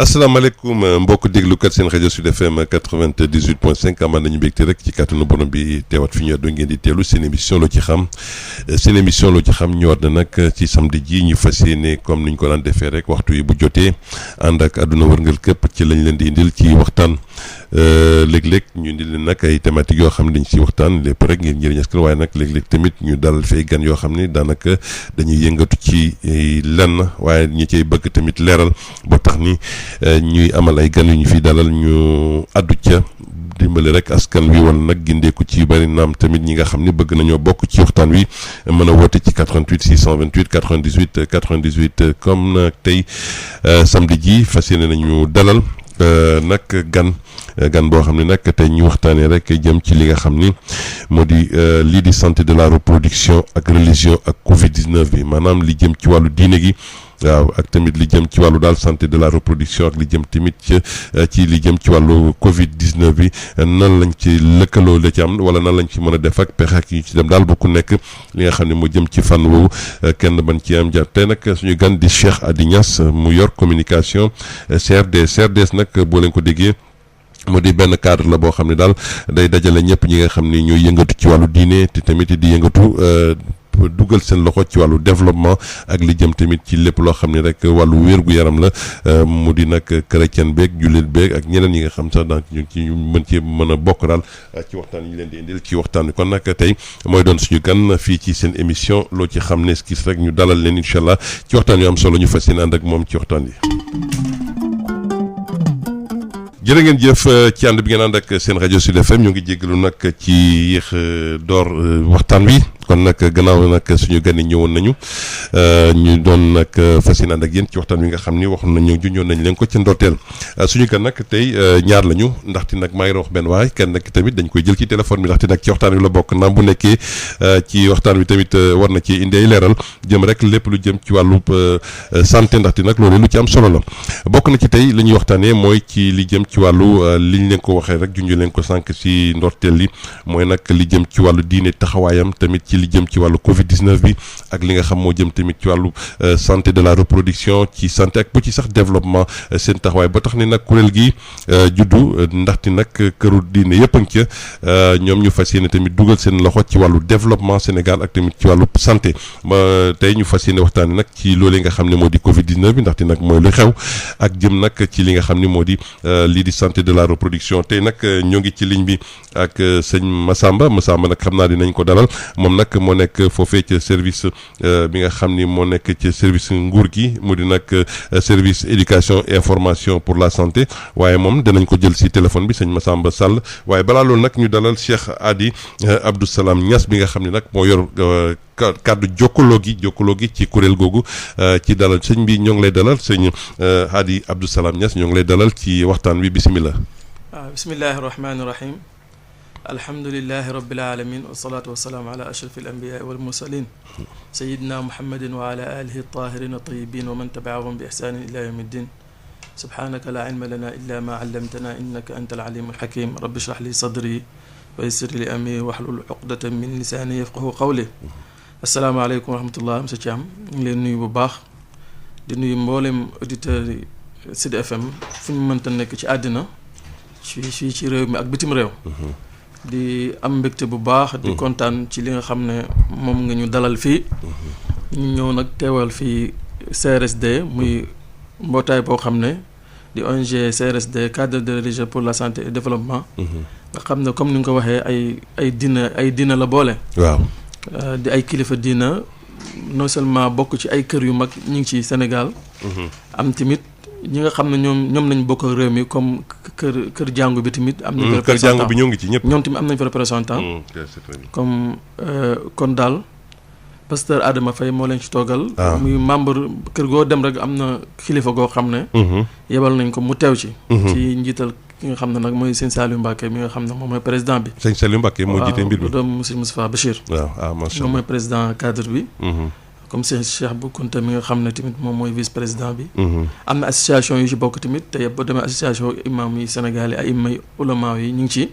asalaamaaleykum mbokk déglukat seen rajo Sud FM 98.5 amaan nañu mbégte rek ci kàttanu borom bi teewaat fi ñu àddoo ngeen di teelu seen émission loo ci xam ñëwaat na nag ci samedi ji ñu fas yéene comme ni ñu ko daan defee rek waxtu yi bu jotee ànd ak àdduna wërngal këpp ci lañ leen di indil ci waxtaan léeg-léeg ñu indil leen nag ay thématiques yoo xam ne dañ ci waxtaan lépp rek ngeen njëriñ askan waaye nag léeg-léeg tamit ñu dalal fi ay gan yoo xam ne daanaka dañuy yëngatu ci lenn waaye ñi cay bëgg tamit leeral boo tax ni ñuy amal ay gan yu ñu fi dalal ñu addu ca dimbali rek askan wi wala nag gindeeku ci bari naam tamit ñi nga xam ne bëgg nañoo bokk ci waxtaan wi mën a woote ci 88 628 98 98 comme nag tey samedi ji fas yéene nañu dalal nag gan boo xam ne nag tey ñu waxtaanee rek jëm ci li nga xam ni moo di lii di santé de la reproduction ak religion ak Covid-19 bi maanaam li jëm ci wàllu diine gi. waaw ak tamit li jëm ci wàllu daal santé de la reproduction ak li jëm tamit ci li jëm ci wàllu Covid-19 bi nan lañ ci lëkkaloo la ci am wala nan lañ ci mën a def ak pexe ak yu ci dem daal bu ku nekk li nga xam ne moo jëm ci fànn woowu kenn ban ci am jaar tey nag suñu gan di Cheikh Hady Niass mu yor communication CRDS nag boo leen ko déggee. moo di benn cadre la boo xam ne daal day dajale ñëpp ñi nga xam ne ñooy yëngatu ci wàllu diine te tamit di yëngatu dugal seen loxo ci wàllu développement ak li jëm tamit ci lépp loo xam ne rek wàllu wér-gu-yaram la mu di nag chrétien beeg jullit beeg ak ñeneen ñi nga xam sax donc ñu ci mën ci mën a bokk daal ci waxtaan yi ñu leen di indil ci waxtaan wi kon nag tey mooy doon suñu gan fii ci seen émission loo ci xam ne skis rek ñu dalal leen incha allah ci waxtaan yu am solo ñu fas yéene ànd ak moom ci waxtaan yi. jërë ngeen jëf ci ànd bi ngeen ànd ak seen rajo Sud FM ñu ngi jéggalu nag ci yéex door waxtaan wi kon nag gannaaw nag suñu gan yi ñëwoon nañu ñu doon nag fas yéene ànd ak yéen ci waxtaan wi nga xam ni waxoon nañu junjoon nañ leen ko ci ndorteel suñu gan nag tey ñaar lañu ndaxte nag maa ngi wax benn waay kenn nag tamit dañ koy jël ci téléphone bi ndaxte nag ci waxtaan wi la bokk naam bu nekkee ci waxtaan wi tamit war na ci indi ay leeral jëm rek lépp lu jëm ci wàllu santé ndaxte nag loolu lu ci am solo la bokk na ci tey li ñuy waxtaanee mooy ci li jëm ci wàllu liñ leen ko waxee rek junj leen ko sànq ci ndorteel li mooy nag li jëm ci wàllu diine taxawaayam tamit ci li jëm ci wàllu Covid-19 bi ak li nga xam moo jëm tamit ci wàllu santé de la reproduction ci santé ak bu ci sax développement seen taxawaay ba tax ni nag kuréel gi juddu ndaxte nag këru diine yëpp a ngi ca ñoom ñu fas yéene tamit dugal seen loxo ci wàllu développement Sénégal ak tamit ci wàllu santé ba tey ñu fas yéene waxtaanee nag ci loolee nga xam ne moo di Covid-19 bi ndaxte nag mooy lu xew ak jëm nag ci li nga xam ne moo di lii di santé de la reproduction tey nag ñoo ngi ci ligne bi ak sëñ Massamba nag xam naa dinañ ko dalal moom nag moo nekk foofee ca service bi nga xam ni moo nekk ci service nguur gi mu di nag service éducation et information pour la santé waaye moom danañ ko jël si téléphone bi sëñ Massamba Sall waaye balaa loolu nag ñu dalal Cheikh Hady Abdou Salam Niass bi nga xam ne nag moo yor kàddu jokkaloo gi ci kuréel googu ci dalal sëñ bi ñoo ngi lay dalal sëñ Hady Abdou Salam Niass ñoo ngi lay dalal ci waxtaan wi bisimilah. bismillahi rahmaani rahim alhamdulilahi rabbil alamin wasalaatu wasalaamu ala ashraf al anbiyaa wal mursalin sayidina muhammadin wa ala alihi tahirin tayyibin wa man tabiahum bi ihsanin ila yawmi ddin subhanaka la ilma lana illa ma allamtana innaka anta al alim al hakim rabbi shrah li sadri wa yassir li amri wahlul uqdatan min lisani yafqahu qawli asalaamaaleykum wa rahmatullah monsieur Thiam ñu ngi leen nuyu bu baax di nuyu mboolem auditeurs yi Sud FM fu ñu mënta nekk ci àddina fii ci réew mi ak bitim réew di am mbégte bu baax di kontaan ci li nga xam ne moom nga ñu dalal fii ñu ñëw nag teewal fii CRSD muy mbootaay boo xam ne di ONG CRSD cadre de religieux pour la santé et développement nga xam ne comme ni nga ko waxee ay diina la boole waaw di ay kilifa diina non seulement bokk ci ay kër yu mag ñu ngi ci Sénégal am tamit ñi nga xam ne ñoom lañ bokk réew mi comme kër jàngu bi tamit am nañ kër jàngu bi ñoo ngi ci ñëpp ñoom tamit am nañ fa représentant comme kon daal pasteur Adama Faye moo leen ci toogal muy membre kër goo dem rek am na kilifa goo xam ne yebal nañ ko mu teew ci njiital ki nga xam ne nag mooy sëñ Saliou Mbacké mi nga xam ne moom mooy président bi sëñ Saliou Mbacké moo jiite mbir mi doom monsieur Moustapha Bachir waaw macha Allah moom mooy président cadre bi comme Cheikh Bou Kounta mi nga xam ne tamit moom mooy vice président bi am na association yu ci bokk tamit te boo demee association imam yi Sénégal yi ay imay ulama yi ñu ngi ci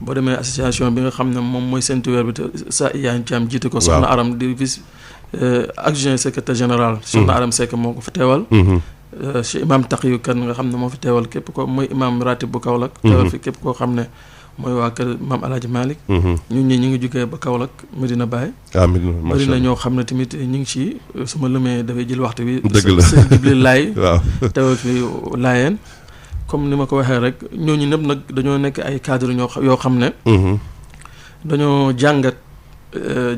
boo demee association bi nga xam ne moom mooy ceinture bi te sa Iyane Thiam jiite ko soxna Aram di vice adjoint secrétaire général soxna Aram Seck moo ko fa teewal Cheikh Imam Taqiyu Kan nga xam ne moo fi teewal képp ko mooy imam ratib bu Kaolack. teewal fi képp koo xam ne mooy waa kër maam El Hadj Malick. ñun ñii ñu ngi jugee ba Kaolack Medina Baye. amiin bëri na ñoo xam ne tamit ñu ngi ci su ma lëmee dafay jël waxtu bi. dëgg la sëñ Jibril Laay. waaw teewal fi Laayeen comme ni ma ko waxee rek ñooñu ñëpp nag dañoo nekk ay cadre yoo xam ne. dañoo jàngat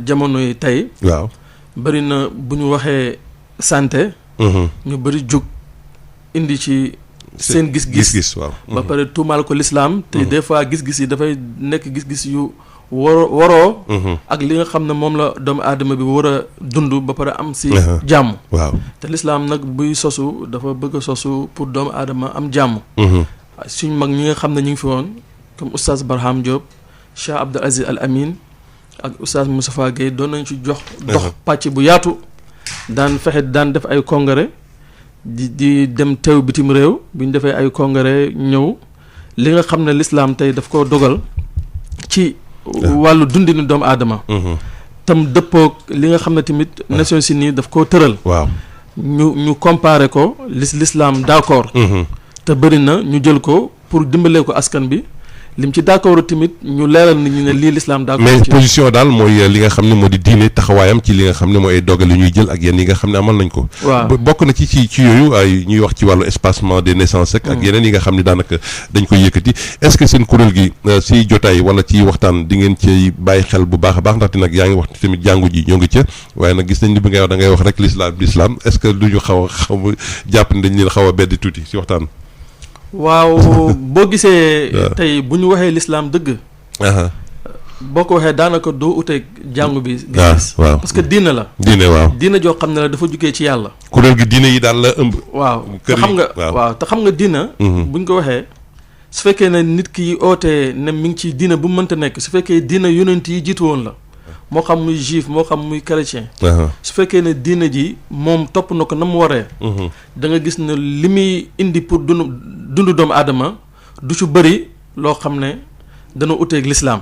jamono yi tey. waaw bëri na bu ñu waxee santé. ñu bëri jug indi ci seen gis-gis. waaw. ba pare tuumaal ko lislaam te des fois gis-gis yi dafay nekk gis-gis yu waroo. ak li nga xam ne moom la doomu aadama bi war a dund ba pare am si jàmm. waaw te lislaam nag buy sosu dafa bëgg a sosu pour doomu aadama am jàmm. suñ mag ñi nga xam ne ñu ngi fi woon comme oustaz Barham Diop Cheikh Abdou Aziz Al Amin ak oustaz Moustapha Guèye doon nañ ci dox pàcc bu yaatu. daan fexe daan def ay congrès di dem teew bitim réew bu ñu defee ay congrès ñëw li nga xam ne lislaam tey daf ko dogal ci wàllu dundinu doomu aadama. tam dëppoog li nga xam ne tamit Nations Unies daf koo tëral. waaw ñu comparé ko l'islam d'accord. te bëri na ñu jël ko pour dimbalee ko askan bi lim ci d'accord tamit ñu leeral nit ñi ne lii l'islam d'accord. mais position daal mooy li nga xam ne moo di diine taxawaayam ci li nga xam ne mooy ay dogal yi ñuy jël ak yenn yi nga xam ne amal nañ ko. waaw bokk na ci yooyu ay ñuy wax ci wàllu espacement des naissances ak yeneen yi nga xam ne daanaka dañ koy yëkkati est-ce que seen kuréel gi si jotaay wala ci waxtaan di ngeen ci bàyyi xel bu baax a baax ndaxte nag yaa ngi wax tamit jàngu ji ñoo ngi ca waaye nag gis nañ ni bi ngay wax da ngay wax rek l'islam est-ce que du ñu xaw a jàpp ne dañ leen xaw a beddi tuuti si waxtaan. waaw boo gisee. tey bu ñu waxee lislaam dëgg. boo ko waxee daanaka doo uteeg jàngu bi. gis waaw parce que diina la. diine waaw diina joo xam ne la dafa jugee ci yàlla. kuréel gi diine yi daal la ëmb. waaw te xam nga waaw te xam nga diina. buñ ko waxee su fekkee ne nit ki ootee ne mi ngi ci diina bu mu mënta nekk su fekkee diina yonent yi jiitu woon la. moo xam muy juif moo xam muy chrétien. su fekkee ne diina ji moom topp na ko na mu waree. da nga gis ne li muy indi pour dundu doomu aadama du ci bëri loo xam ne dana uteeg lislaam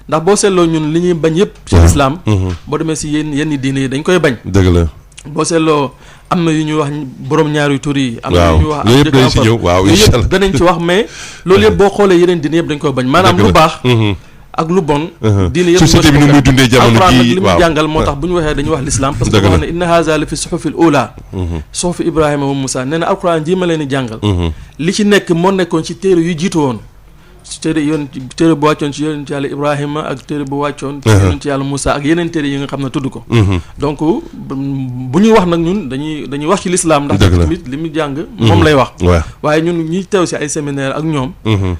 ndax boo seetloo ñun li ñuy bañ yëpp. ci lislaam boo demee si yenn diine yi dañ koy bañ. dëgg la. boo seetloo am na yu ñuy wax borom ñaari tur yi. am na yu ñuy wax yooyu yëpp dañ si ñëw waaw incha allah danañ ci wax mais loolu yëpp boo xoolee yeneen diine yëpp dañ koy bañ. maanaam lu baax. ak lu bon. diine yëpp société bi ni muy dundee jamono jii li muy jàngal moo tax bu ñu waxee dañuy wax l'islam parce que boo xam ne inna haza la fi suhufil ula suhufi Ibrahima wa Moussa nee na alquran jii ma leen di jàngal. li ci nekk moo nekkoon ci téere yu jiitu woon. téere bu wàccoon ci yonent yàlla Ibrahima ak téere bu wàccoon ci yonent yàlla Moussa ak yeneen téere yi nga xam ne tudd ko. donc bu ñuy wax nag ñun dañuy wax ci l'islam ndax tamit li mu jàng moom lay wax. waaye ñun ñuy teew si ay séminaire ak ñoom.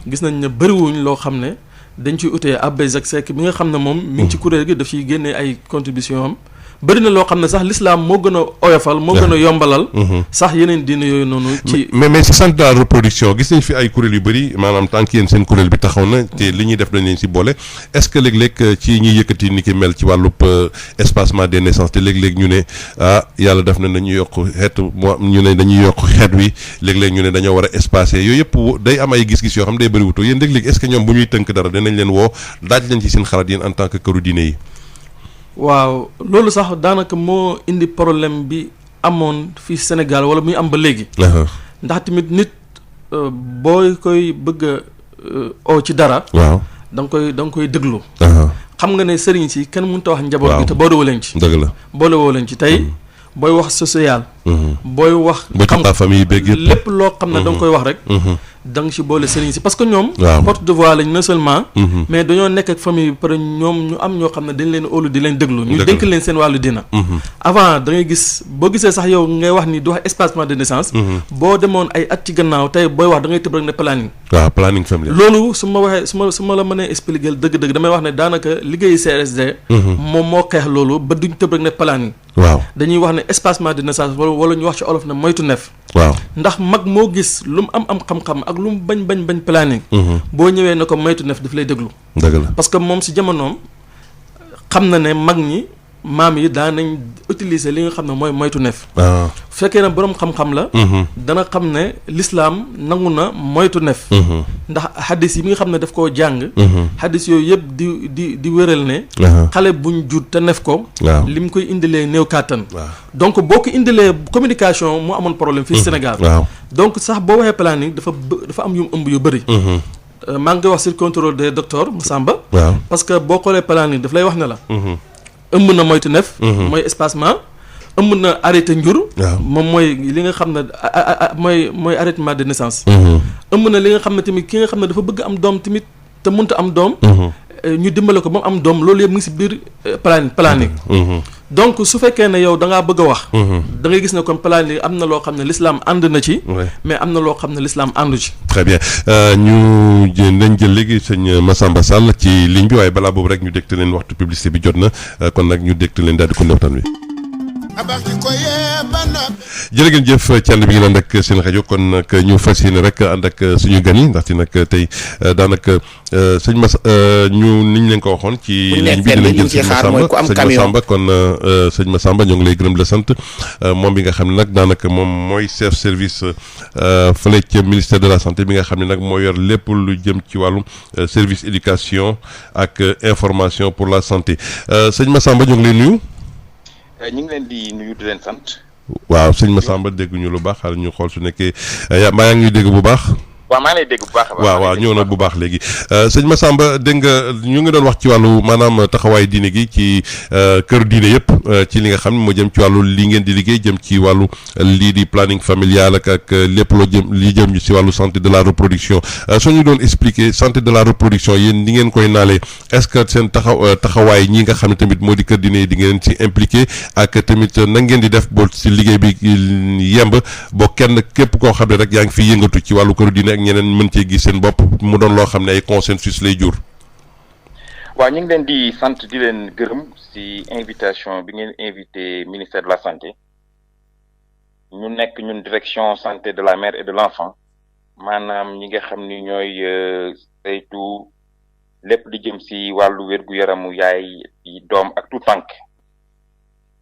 gis nañ ne bëriwuñ loo xam ne dañ ciy utee Abbé Jacques Seck bi nga xam ne moom mi ngi ci kuréel gi daf ciy génnee ay contribution am bëri na loo xam ne sax l'islam moo gën a oyofal moo gën a yombalal sax yeneen diine yooyu noonu ci mais si centre de la reproduction gis nañ fi ay kuréel yu bëri maanaam tant que yéen seen kuréel bi taxaw na te li ñuy def dañ leen si boole est-ce que léeg-léeg ci ñuy yëkkati ni ki mel ci wàllub espacement des naissances te léeg-léeg ñu ne yàlla def na dañuy yokk xeet ñu ne dañuy yokk xeet wi léeg-léeg ñu ne dañoo war a espacer yooyu yëpp day am ay gis-gis yoo xam day bëri wutoo yéen léeg-léeg est-ce que ñoom bu ñuy tënk dara dinañ leen woo daaj leen ci seen xalaat yéen en tant que këru diine yi. waaw loolu sax daanaka moo indi problème bi amoon fii Sénégal wala muy am ba léegi. ndax tamit nit booy koy bëgg a oo ci dara. waaw da nga koy déglu. xam nga ne sëriñ si kenn mënut a wax njaboot bi te boolewoo leen ci. dëgg la boolewoo leen ci tey booy wax social. booy wax. xam famille beeg yëpp lépp loo xam ne da nga koy wax rek. da nga ci boole sëriñ si parce que ñoom. porte de voix lañ non seulement. mais dañoo nekk ak famille bi pare ñoom ñu am ñoo xam ne dañ leen óolu di leen déglu. ñu dénk leen seen wàllu dina. avant da ngay gis boo gisee sax yow ngay wax ni du wax espacement de naissance. boo demoon ay at ci gannaaw tey booy wax da ngay tëb rek ne planning. waaw planning familial. loolu su ma waxee su ma la mënee expliquer dëgg-dëgg damay wax ne daanaka liggéeyu CRSD. moom moo xeex loolu ba duñ tëb rek ne planning. waaw dañuy wax ne espacement de naissance wala ñu wax ci olof ne moytu neef. waaw ndax mag moo gis lu mu am xam-xam ak lu mu bañ planning. boo ñëwee ne ko moytu neef daf lay déglu. dëgg la parce que moom si jamonoom xam na ne mag ñi maam yi daan nañ utiliser li nga xam ne mooy moytu neef. bu fekkee ne boroom xam-xam la. dana xam ne l'islam nangu na moytu neef. ndax hadis yi mi nga xam ne daf koo jàng. hadis yooyu yëpp di wéral ne. xale buñ jur te neef ko. li mu koy indilee néew kàttan. donc boo ko indilee communication mu amoon problème fii Sénégal. donc sax boo waxee planning dafa am yu ëmb yu bëri. maa ngi koy wax sur contrôle des docteurs Massamba. parce que boo xoolee planning daf lay wax ne la. ëmb na moytu neef. mooy espacement. ëmb na arrêté njur. moom mooy li nga xam ne mooy arrêtement de naissance. ëmb na li nga xam ne tamit ki nga xam ne dafa bëgg am doom tamit te mënta am doom. ñu dimbale ko ba mu am doom loolu yëpp mu ngi si biir planning. donc su fekkee ne yow da ngaa bëgg a wax. da ngay gis ne kon planning am na loo xam ne l'islam ànd na ci. mais am na loo xam ne l'islam àndu ci. très bien nañ jël léegi sëñ Massamba Sall ci ligne bi waaye balaa boobu rek ñu dégte leen waxtu publicité bi jot na kon nag ñu dégte leen daal di ko waxtaan wi. jërë ngeen jëf Thiel bi ngi leen rek seen rajo kon nag ñu fas yéene rek ànd ak suñu gan yi ndaxte nag tey daanaka sëñ niñ leen ko waxoon ci ligne bi dinañ jël sëñ Massamba kon sëñ Massamba ñoo ngi lay gërëm la sant moom bi nga xam ne nag daanaka moom mooy chef service fële ca ministère de la santé bi nga xam ne nag moo yor lépp lu jëm ci wàllum service éducation ak information pour la santé sëñ Massamba ñoo ngi lay nuyu. ñu ngi leen di nuyu di leen sant. waaw sëñ Massamba dégguñu lu baax xaaral ñu xool su nekkee maa yaa ngi ñuy dégg bu baax. waaw maa ngi lay dégg bu baax. waaw ñëw na bu baax léegi sëñ Massamba dégg nga ñu ngi doon wax ci wàllu maanaam taxawaay diine gi ci kër diine yëpp ci li nga xam ne moo jëm ci wàllu li ngeen di liggéey jëm ci wàllu lii di planning familial ak lépp loo jëm ci wàllu santé de la reproduction soo ñu doon expliquer santé de la reproduction yéen ni ngeen koy naalee est-ce que seen taxawaay ñi nga xam ne tamit moo di kër diine yi di ngeen ci impliqué ak tamit na ngeen di def ba si liggéey bi yemb boo kenn képp koo xam ne rek yaa ngi fi yëngatu ci wàllu kër diine ñeneen mën cee gis seen bopp mu doon loo xam ne ay consensus lay jur. waaw ñu ngi leen di sant di leen gërëm ci invitation bi ngeen invité ministère de la santé ñu nekk ñun direction santé de la mère et de l'enfant maanaam ñi nga xam ni ñooy saytu lépp di jëm ci wàllu wér-gu-yaramu yaay di doom ak tout tànk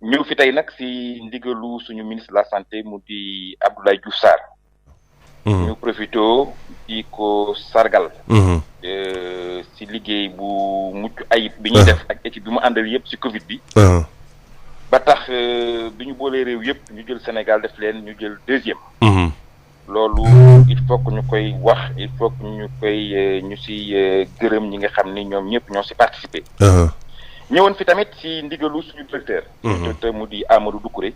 ñëw fi tey nag ci ndigalu suñu ministre de la santé mu di Abdoulaye Diouf Sarr. ñu profito di ko sargal. ci liggéey bu mucc ayib bi ñuy def ak équipe bi mu àndal yëpp ci Covid bi. ba tax bi ñu boolee réew yëpp ñu jël Sénégal def leen ñu jël deuxième. loolu il faut que ñu koy wax il faut que ñu koy ñu ci gërëm ñi nga xam ni ñoom ñëpp ñoo ci participer. ñëwoon fi tamit ci ndigalu suñu directeur. directeur mu di Amadou Doucouré.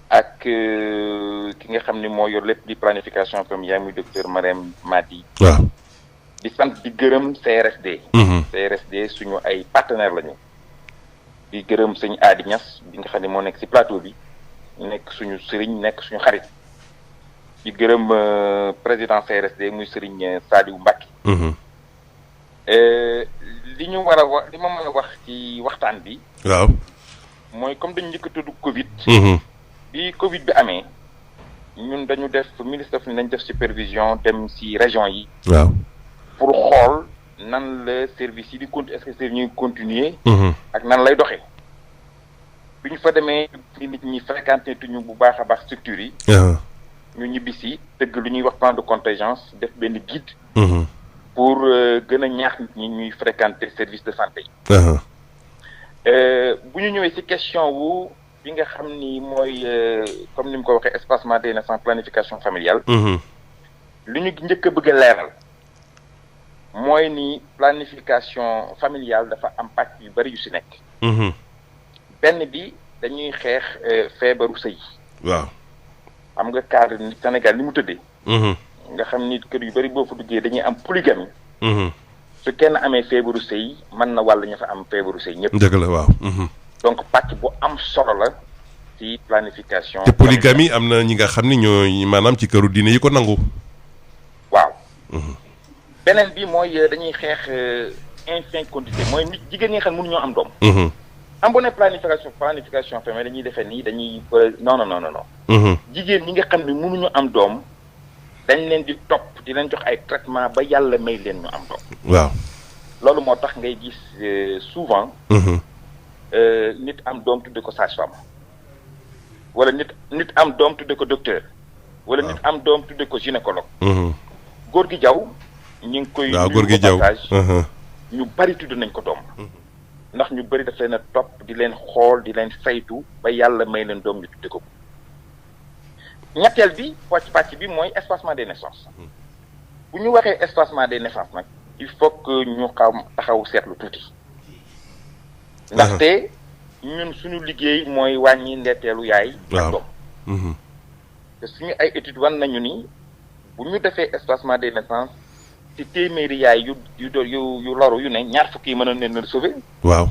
ak ki nga xam ni moo yor lépp di planification familiale muy docteur Marème Madi. waaw di sant di gërëm CRSD. CRSD suñu ay partenaires lañu. di gërëm sëñ Adi Niass bi nga xam ne moo nekk ci plateau bi nekk suñu sëriñ nekk suñu xarit. di gërëm président CRSD muy sëriñ Sadiou Mbacké. li ñu war a wax li ma mën a wax ci waxtaan bi. waaw mooy comme dañu njëkk a tudd Covid. bi Covid bi amee ñun dañu def ministre daf ni nañ def supervision dem ci région yi. waaw pour xool nan la service yi di est-ce que service ñuy continuer. ak nan lay doxee. bi ñu fa demee nit ñi fréquenté tuñu bu baax a baax structures yi. ñu ñibbisi tëgg lu ñuy wax plan de contingence def benn guide. pour gën a ñaax nit ñi ñuy fréquenter service de santé yi. bu ñu ñëwee ci question wu. bi nga xam ni mooy comme ni mu ko waxee espacement des naissances planification familiale. li ñu njëkk a bëgg a leeral mooy ni planification familiale dafa am pàcc yu bari yu ci nekk. benn bi dañuy xeex feebaru sëy. waaw xam nga cadre ni Sénégal ni mu tëddee. nga xam ni kër yu bari boo fa duggee dañuy am polygamie. su kenn amee feebaru sëy mën na wàll ñu fa am feebaru sëy ñëpp. dëgg la waaw. donc pàcc bu am solo la ci planification. te polygamie am na ñi nga xam ni ñooy maanaam ci këru diine yi ko nangu. waaw. beneen bi mooy dañuy xeex infécondité mooy nit jigéen ñi nga xam ne mënuñoo am doom. am bu ne planification familiale dañuy defee nii dañuy non. jigéen ñi nga xam ne mënuñu am doom dañ leen di topp di leen jox ay traitement ba yàlla may leen ñu am doom. waaw. loolu moo tax ngay gis souvent. nit am doom tudde ko sage-femme wala nit am doom tudde ko docteur wala nit am doom tudde ko gynécologue. góor gi jaw ñu ngi koy. waaw góor gi jaw ñu bari tudd nañ ko doom. ndax ñu bari daf leen a topp di leen xool di leen saytu ba yàlla may leen doom ñu tudde ko. ñetteel bi pàcc bi mooy espacement des naissances bu ñu waxee espacement des naissances nag il faut que ñu xam taxaw seetlu tuuti. ndaxte ñun suñu liggéey mooy wàññi ndeeteelu yaay. ak doom. te suñu ay études wan nañu ni bu ñu defee espacement des naissances ci téeméeri yaay yu loru yu ne ñaar fukki yi mën nañ leen a sauver. waaw.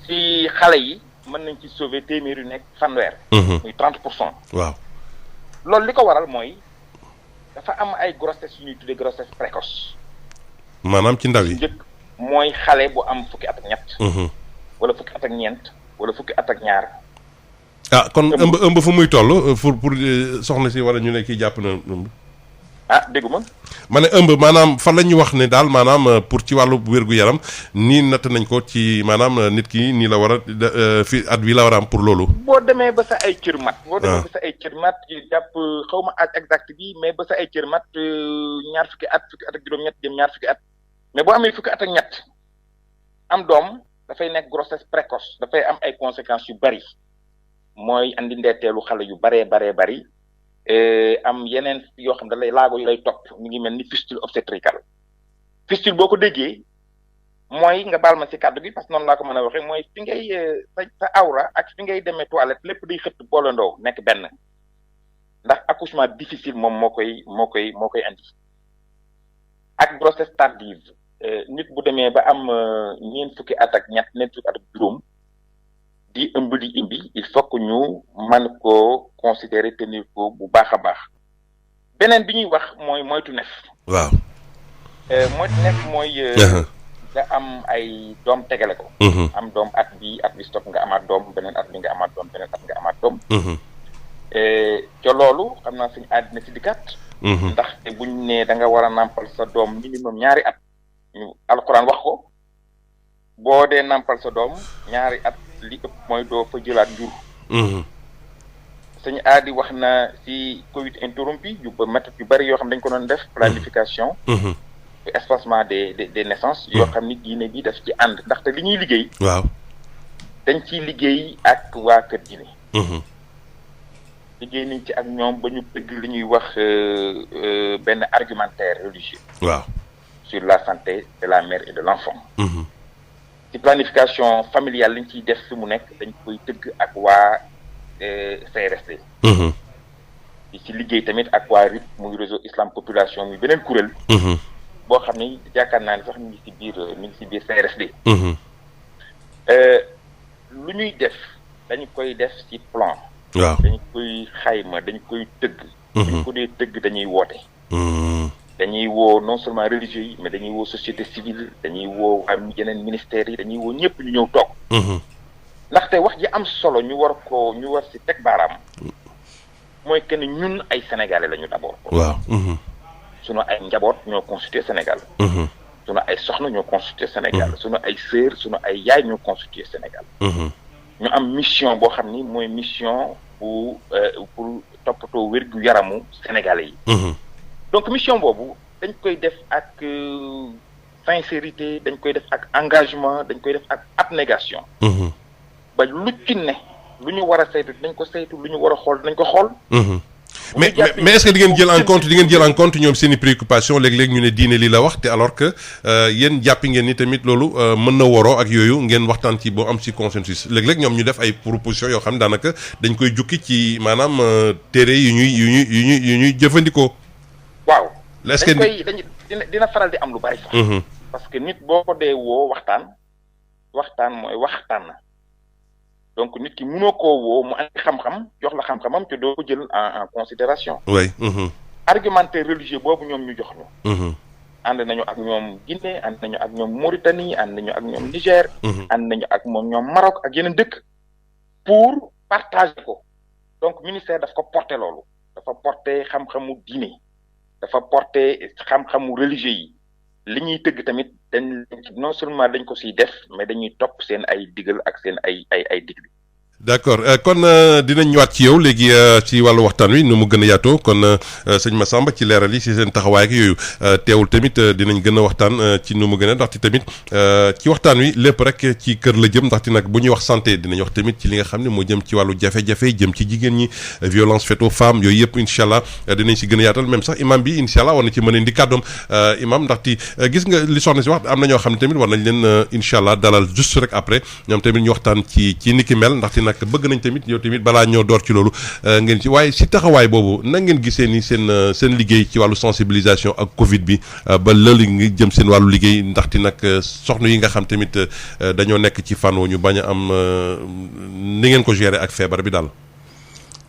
ci xale yi mën nañ ci sauver téeméeri yu nekk fanweer. muy 30%. waaw. loolu li ko waral mooy dafa am ay grossesse yu ñuy tuddee grossesse précoce. maanaam ci ndaw yi. njëkk mooy xale bu am fukki at ak ñett. wala fukki at ak ñeent wala fukki at ak ñaar. kon ëmb fu muy toll pour soxna si wala ñu ne kii jàpp na ëmb. dégguma. ma ne ëmb maanaam fan la ñu wax ne daal maanaam pour ci wàllu wér-gu-yaram nii natt nañ ko ci maanaam nit ki nii la war a fi at wi la war a am pour loolu. boo demee ba sa ay cër mat. boo demee ba sa ay cër mat jàpp xaw ma at exact bi mais ba sa ay cër mat ñaar fukki at ak juróom-ñett jëm ñaar fukki at. mais boo amee fukki at ak ñett am doom dafay nekk grossesse précoce dafay am ay conséquences yu bari mooy andi ndeeteelu xale yu baree bari. am yeneen yoo xam ne da lay laago yu lay topp ñu ngi mel ni fistule obstétricale fistule boo ko déggee mooy nga baal ma ci kàddu gi parce que noonu laa ko mën a waxee mooy fi ngay sa awra ak fi ngay demee toilette lépp day xëtt boolandoo nekk benn ndax accouchement difficile moom moo koy andi ak grossesse tardive nit bu demee ba am ñeent fukki at ak ñett ñeent fukki at ak juróom di ëmb di imbi il faut que ñu mën koo considérer tenir ko bu baax a baax beneen bi ñuy wax mooy moytu nef. waaw. moytu nef mooy. nga am ay doom tegale ko. am doom at bi stop nga amaat doom beneen at bi nga amaat doom beneen at nga amaat doom. ca loolu xam naa suñu àddina ci dikkat. ndaxte buñ ne da nga war a nàmpal sa doom minimum ñaari at ñu alxuraan wax ko boo dee nàmpal sa doom ñaari at. li ëpp mooy doo fa jëlaat jur. sëñ aadi wax na ci Covid interrompu yu ba méthode yu bari yoo xam dañ ko doon def planification. espacement des naissances. yoo xam ni diine bi daf ci ànd ndaxte li ñuy liggéey. waaw dañ ciy liggéey ak waa kër diine. liggéey nañ ci ak ñoom ba ñu bëgg li ñuy wax benn argumentaire religieux. waaw sur la santé de la mère et de l'enfant. ci planification familiale liñ ciy def fi mu nekk dañ koy tëgg ak waa CRSD. di ci liggéey tamit ak waa RIP muy réseau islam population muy beneen kuréel. boo xam ni yaakaar naa ne sax mi ngi ci biir CRSD. lu ñuy def dañu koy def ci plan. waaw dañu koy xayma dañu koy tëgg. dañu ko dee tëgg dañuy woote. dañuy woo non seulement religieux yi mais dañuy woo société civile dañuy woo am yeneen ministères yi dañuy woo ñëpp ñu ñëw toog. ndaxte wax ji am solo ñu war ci teg baaraam mooy que ni ñun ay sénégalais lañu d'abord. waaw. sunu ay njaboot ñoo constitué Sénégal. sunu ay soxna ñoo constitué Sénégal. sunu ay sœur sunu ay yaay ñoo constitué Sénégal. ñu am mission boo xam ni mooy mission pour toppatoo wér gu yaramu sénégalais yi. donc mission boobu dañ koy def ak sincérité dañ koy def ak engagement dañ koy def ak abnégation. ba lu ci ne lu ñu war a saytu dinañ ko saytu lu ñu war a xool dinañ ko xool. mais est-ce que di ngeen jël en compte ñoom seen i préoccupation léeg-léeg ñu ne diine lii la wax te alors que yéen jàppi ngeen ni tamit loolu mën na waroo ak yooyu ngeen waxtaan ci boo am ci consensus léeg-léeg ñoom ñu def ay propositions yoo xam ne daanaka dañ koy jukki ci maanaam téere yu ñuy jëfandikoo. waaw est-ce que dina faral di am lu bari sax. parce que nit boo ko dee woo waxtaan mooy waxtaan. donc nit ki mënoo koo woo mu andi xam-xam jox la xam-xamam te doo ko jël en considération. oui. argumentaire religieux boobu ñoom ñu jox ñu. ànd nañu ak ñoom Guinée ànd nañu ak ñoom Mauritanie ànd nañu ak ñoom Niger. ànd nañu ak ñoom Maroc ak yeneen dëkk. pour partager ko donc ministère daf ko porter loolu dafa porter xam-xamu diine dafa porter xam-xamu religieux yi li ñuy tëgg tamit non seulement dañ ko siy def mais dañuy topp seen ay digal ak seen ay digle. d'accord kon dinañ ñëwaat ci yow léegi ci wàllu waxtaan wi nu mu gën a yaatoo kon sëñ Massamba ci leeral yi ci seen taxawaay ak yooyu teewul tamit dinañ gën a waxtaan ci nu mu gën a ndaxte tamit ci waxtaan wi lépp rek ci kër la jëm ndaxte nag bu ñuy wax santé dinañ wax tamit ci li nga xam ne moo jëm ci wàllu jafe-jafe jëm ci jigéen ñi violence faite aux femmes yooyu yëpp incha allah dinañ si gën a yaatal même sax imam bi incha allah war na ci mën a indi kàddoom imam ndaxte gis nga li soxna si wax am na ñoo xam ne tamit war nañ leen incha allah dalal juste rek après ñoom tamit ñu waxtaan ci ni ki mel ndaxte nag bëgg nañ tamit yow tamit balaa ñoo door ci loolu ngeen ci waaye si taxawaay boobu na ngeen gisee ni seen liggéey ci wàllu sensibilisation ak Covid bi ba loolu ngi jëm seen wàllu liggéey ndaxte nag soxna yi nga xam tamit dañoo nekk ci fànn ñu bañ a am ni ngeen ko gérer ak feebar bi daal.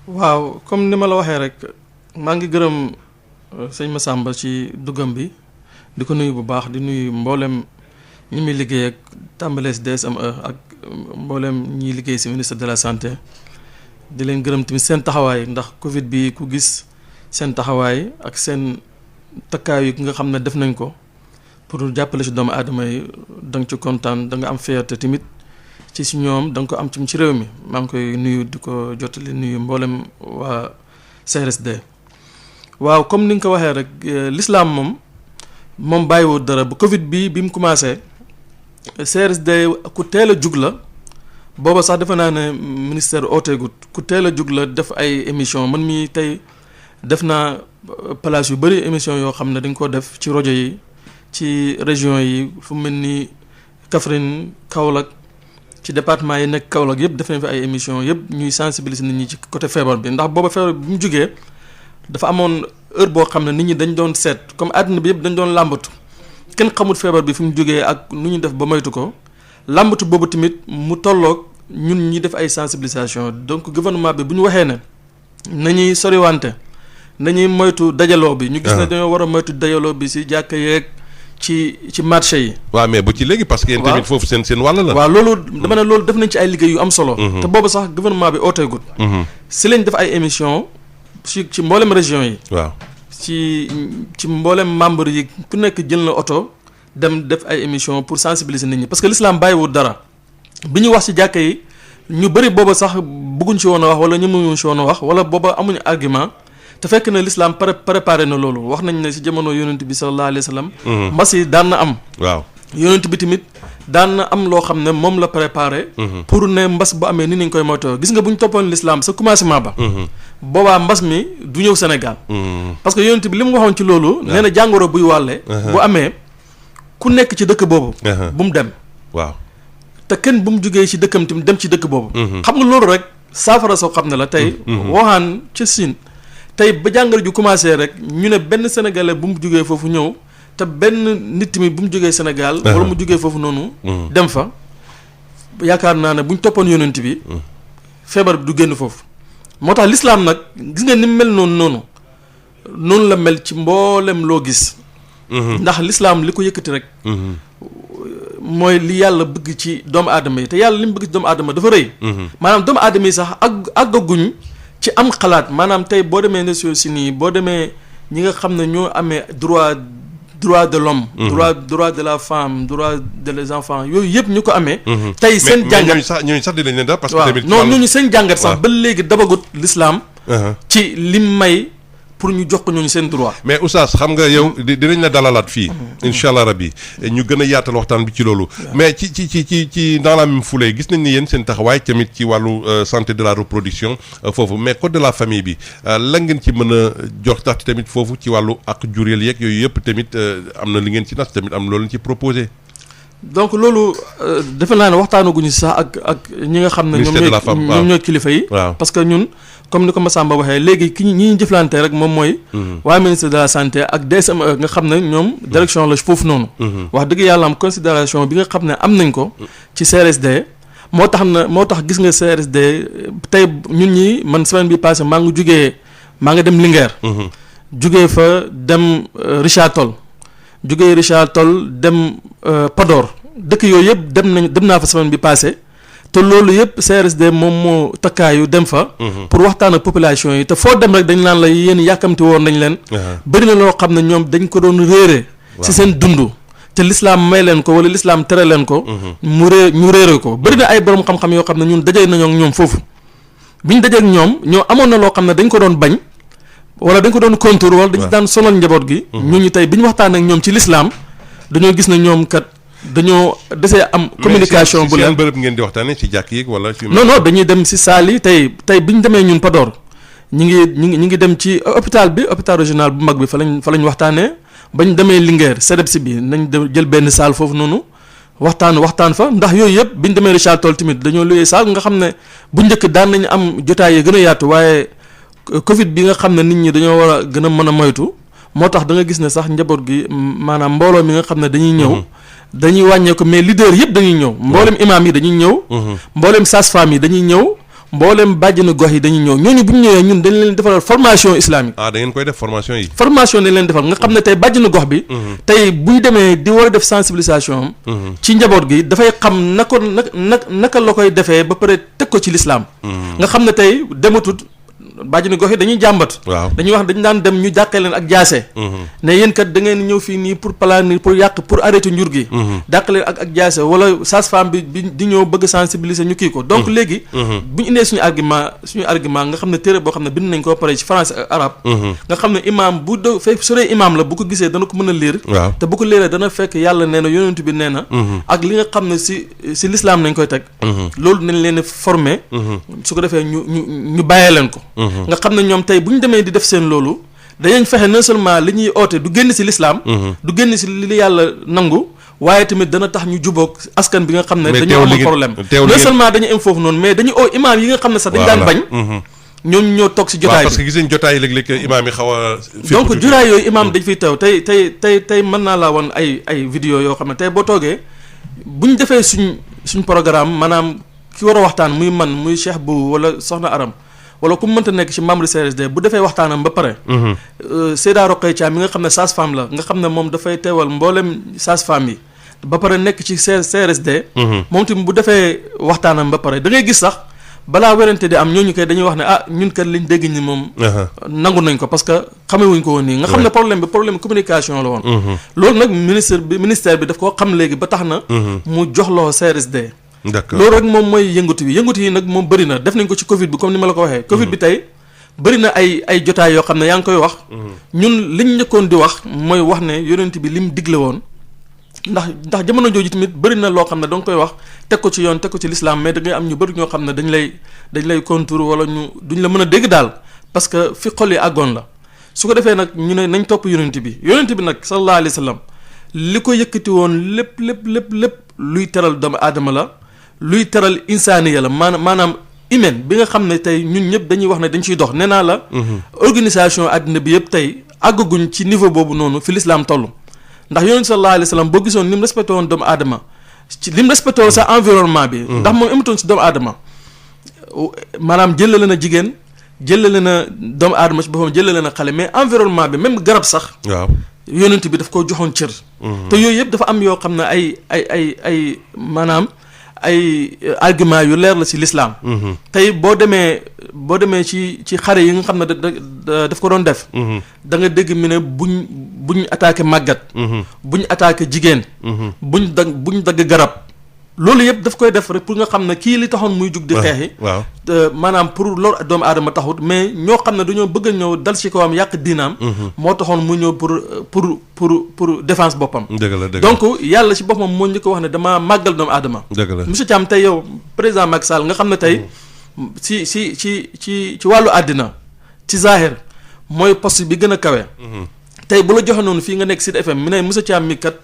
waaw comme ni ma la waxee rek maa ngi gërëm sëñ Massamba ci duggam bi di ko nuyu bu baax di nuyu mboolem ñi muy liggéey ak tàmbalee si DSME ak mboolem ñiy liggéey si ministre de la santé di leen gërëm tamit seen taxawaay ndax Covid bi ku gis seen taxawaay ak seen takkaay yi nga xam ne def nañ ko pour jàppale si doomu aadama yi da nga ci kontaan da nga am fierté tamit ci si ñoom da nga ko am ci réew mi maa ngi koy nuyu di ko jottali nuyu mboolem waa CRSD. waaw comme ni nga ko waxee rek l'islam moom bàyyiwul dara bu Covid bi mu commencé. CRSD ku teel a jug la booba sax defe naa ne ministère ooteegut ku teel a jug la def ay émission man mi tey def naa place yu bëri émission yoo xam ne dañ ko def ci rajo yi ci région yi fu mel ni Kaffrine Kaolack ci département yi nekk Kaolack yëpp def nañ fi ay émission yëpp ñuy sensibiliser nit ñi ci côté feebar bi ndax booba feebar bi mu jugee dafa amoon heure boo xam ne nit ñi dañ doon seet comme àdduna bi yëpp dañ doon làmbatu kenn xamul feebar bi fi mu jógee ak nu ñu def ba moytu ko làmbatu boobu tamit mu tolloog ñun ñi def ay sensibilisation donc gouvernement bi bu ñu waxee ne nañuy soriwante nañuy moytu dajaloo bi. ñu gis ne dañoo war a moytu dajaloo bi si jàkka yeeg ci marché yi. waaw mais bu ci léegi parce que yéen tamit foofu seen wàll la. waaw loolu dama ne loolu def nañ ci ay liggéey yu am solo. te boobu sax gouvernement bi ooteegut. si lañ def ay émission ci mboolem région yi. waaw. ci mboolem membre yi ku nekk jël na oto dem def ay émission pour sensibiliser nit ñi parce que l'islam bàyyiwul dara bi ñu wax ci jàkka yi ñu bëri booba sax bëgguñ ci woon a wax wala ñëmuñu ci woon a wax wala booba amuñu argument te fekk na l'islam préparé na loolu wax nañ ne ci jamono yonent bi sallallahu alayhi wa sallam mbas yi daan na am. waaw yonent bi tamit daan na am loo xam ne moom la préparé. pour ne mbas bu amee ni ñu koy moytoo gis nga bu ñu toppoon l'islam sa commencement ba. boobaa mbas mi du ñëw Sénégal. parce que yonent bi li mu waxoon ci loolu. nee na jàngoro buy wàlle. bu amee ku nekk ci dëkk boobu. bu mu dem. waaw te kenn bu mu jugee ci dëkkam tamit dem ci dëkk boobu. xam nga loolu rek saafara soo xam ne la tey. Wuhan ca Chine tey ba jàngoro ju commencé rek ñu ne benn sénégalais bu mu jugee foofu ñëw te benn nit tamit bu mu jugee Sénégal. wala mu jugee foofu noonu. dem fa yaakaar naa ne bu ñu toppoon yonent bi. feebar bi du génn foofu. moo tax l'islam nag gis nga ni mu mel noonu la mel ci mboolem loo gis. ndax l'islam li ko yëkkati rek. mooy li yàlla bëgg ci doomu aadama yi te yàlla li mu bëgg ci doomu aadama dafa rëy. maanaam doomu aadama yi sax àggaguñ ci am xalaat maanaam tey boo demee Nations Unies boo demee ñi nga xam ne ñoo amee droit de l'homme. droit de la femme droit des enfants yooyu yëpp ñu ko amee. tey seen jàngat ñooñu sax dinañ leen daal parce que tamit non ñooñu seen jàngat sax ba léegi dabagut l'islam ci lim may pour ñu jox ko ñooñu seen droit. mais Oustaz xam nga yow dinañ la dalalaat fii. incha allah rabbi ñu gën a yaatal waxtaan bi ci loolu. mais ci dans la même foulée gis nañ ni yéen seen taxawaay tamit ci wàllu santé de la reproduction foofu mais code de la famille bi la ngeen ci mën a jox tax tamit foofu ci wàllu ak jureel yeeg yooyu yëpp tamit am na li ngeen ci nas tamit am loolu ci proposé. donc loolu defe naa ne waxtaanaguñu sax ak ñi nga xam ne ñoom ñooy kilifa yi. parce que ñun comme ni ko Massamba waxee léegi ñi ñu jëflante rek moom mooy. waa ministre de la santé ak DSME nga xam ne ñoom direction la foofu noonu. wax dëgg yàlla am considération bi nga xam ne am nañ ko. ci CRSD moo tax gis nga CRSD tey ñun ñi man semaine bi passé maa nga dem Linguère. jugee fa dem Richard Toll. jugee Richard Toll dem Podor dëkk yooyu yëpp dem naa fa semaine bi passé te loolu yëpp CRSD moom moo takkaayu dem fa. pour waxtaan ak population yi te foo dem rek dañ naan la yéen yàkkamti woon nañ leen. bëri na loo xam ne ñoom dañ ko doon réere. ci seen dund te l'islam may leen ko wala l'islam tere leen ko ñu réere ko bëri na ay borom xam-xam yoo xam ne ñun dajee nañoo ak ñoom foofu biñ dajee ak ñoom ñoo amoon na loo xam ne dañ ko doon bañ wala dañ ko doon contour wala dañ daan sonal njaboot gi ñooñu tey bi ñu waxtaan ak ñoom ci l'islam dañoo gis ne ñoom kat dañoo desee am communication bu leen bërëb ngeen di waxtaanee ci jàkk yi wala ci non dañuy dem si saal yi tey bi ñu demee ñun Podor ñi ngi dem ci hôpital régional bu mag bi fa lañ waxtaanee bañ demee Linguère CEDEPS bi nañ jël benn saal foofu noonu waxtaan fa ndax yooyu yëpp biñ demee Richard Toll tamit dañoo luyee saal nga xam ne bu njëkk daan nañu am jotaay yi gën a yaatu waaye Covid bi nga xam ne nit ñi dañoo war a gën a mën a moytu moo tax da nga gis ne sax njaboot gi maanaam mbooloo mi nga xam ne dañuy ñëw dañuy wàññeeku mais leader yëpp dañuy ñëw mboolem imam yi dañuy ñëw mboolem sage-femme yi dañuy ñëw mboolem bàjjenu gox yi dañuy ñëw ñooñu bu ñu ñëwee ñun dañ leen defal formation islamique. da ngeen koy def formation yi. formation dañ leen defal nga xam ne tey bàjjenu gox bi. tey buy demee di war a def sensibilisation am. ci njaboot gi dafay xam naka la koy defee ba pare teg ko ci lislaam nga xam ne tey dematut bàjjenu gox yi dañuy jàmbat. waaw dañuy wax dañu daan dem ñu jàqee leen ak jaase. ne yéen kat da ngeen ñëw fii nii pour planir pour yàq pour arrêter njur gi. dàq leen ak jaase wala sage-femme bi di ñëw bëgg sensibiliser ñu kii ko. donc léegi. bu ñu indee suñu argument nga xam ne téere boo xam ne bind nañ ko pare ci français ak arabe. nga xam ne imaam bu do fekk su dee imaam la bu ko gisee dana ko mën a lire. waaw te bu ko liiree dana fekk yàlla nee na yonent bi nee na. ak li nga xam ne si l'islam nañ koy teg. loolu nañ leen former. su ko defee ñu bàyyee leen ko. nga xam ne ñoom tey bu ñu demee di def seen loolu dañañ fexe non seulement li ñuy oote du génn ci l'islam du génn ci li yàlla nangu waaye tamit dana tax ñu jubóog askan bi nga xam ne dañoo am problème non seulement dañu am foofu noonu mais dañu oo imaam yi nga xam ne sax dañ daan bañ ñooñu ñoo toog ci jotaay bi parce que gis nañ jotaay yi léeg-léeg imaam yi xaw a donc jotaay yooyu imaam dañ fiy teew tey mën naa laa woon ay vidéo yoo xam ne tey boo toogee bu ñu defee suñ programme maanaam ki war a waxtaan muy man muy Cheikh Bou wala Soxna Aram wala ku mu mënta nekk ci membre CRSD bu defee waxtaanam ba pare. Seyda Roqay Thiam mi nga xam ne sage-femme la nga xam ne moom dafay teewal mboolem sage-femme yi ba pare nekk ci CRSD. moom tamit bu defee waxtaanam ba pare da ngay gis sax balaa werante di am ñooñu koy dañuy wax ne ñun kat liñ dégg ñi moom. nangu nañ ko parce que xamewuñ ko woon nii. nga xam ne problème communication la woon. loolu nag ministère bi daf koo xam léegi ba tax na. mu jox loo CRSD. d'accord loolu rek moom mooy yëngatu yi nag moom bëri na def nañ ko ci Covid bi comme ni ma la ko waxee. Covid bi tey bëri na ay jotaay yoo xam ne yaa ngi koy wax. ñun liñ njëkkoon di wax mooy wax ne yonent bi lim digle woon ndax jamono jooju tamit bëri na loo xam ne danga koy wax teg ko ci yoon teg ko ci l'islam mais da ngay am ñu bëri ñoo xam ne dañ lay contour wala duñ la mën a dégg daal parce que fi xol yi àggoon la su ko defee nag ñu ne nañ topp yonent bi nag sallallahu alayhi wa sallam li ko yëkkati woon lépp luy teral doomu aadama la. luy teral insaaniya la maanaam humaine bi nga xam ne tey ñun ñëpp dañuy wax ne dañ ciy dox nee naa la. organisation àddina bi yëpp tey àggaguñ ci niveau boobu noonu fi l'islam toll. ndax yonent sallallahu alayhi wa sallam boo gisoon ni mu respecté woon doomu aadama ci li mu respecté woon sa environnement bi. ndax moom amatoon ci doomu aadama maanaam jëlale na jigéen jëlale na doomu aadama ci boppam jëlale na xale mais environnement bi même garab sax. waaw yonent bi daf koo joxoon cër. te yooyu yëpp dafa am yoo xam ne ay maanaam. ay argument yu leer la ci l'islam tey boo demee ci xare yi nga xam ne daf ko doon def da nga dégg mi ne buñ attaqué màggat buñ attaqué jigéen buñ dagg garab loolu yëpp daf koy def rek pour nga xam ne kii li taxoon muy jug di xeexi waaw maanaam pour lor doomu aadama taxut mais ñoo xam ne dañoo bëgg a ñëw dal ci kawam yàq diinaam moo taxoon mu ñëw pour défense boppam dëgg donc yàlla ci boppam moo ñu ko wax ne dama màggal doomu aadama dëgg la monsieur Thiam tey yow président Macky Sall nga xam ne tey ci wàllu àddina ci zahir mooy poste bi gën a kawe tey bu la joxe noonu fii nga nekk Sud FM mi ne monsieur Thiam mi kat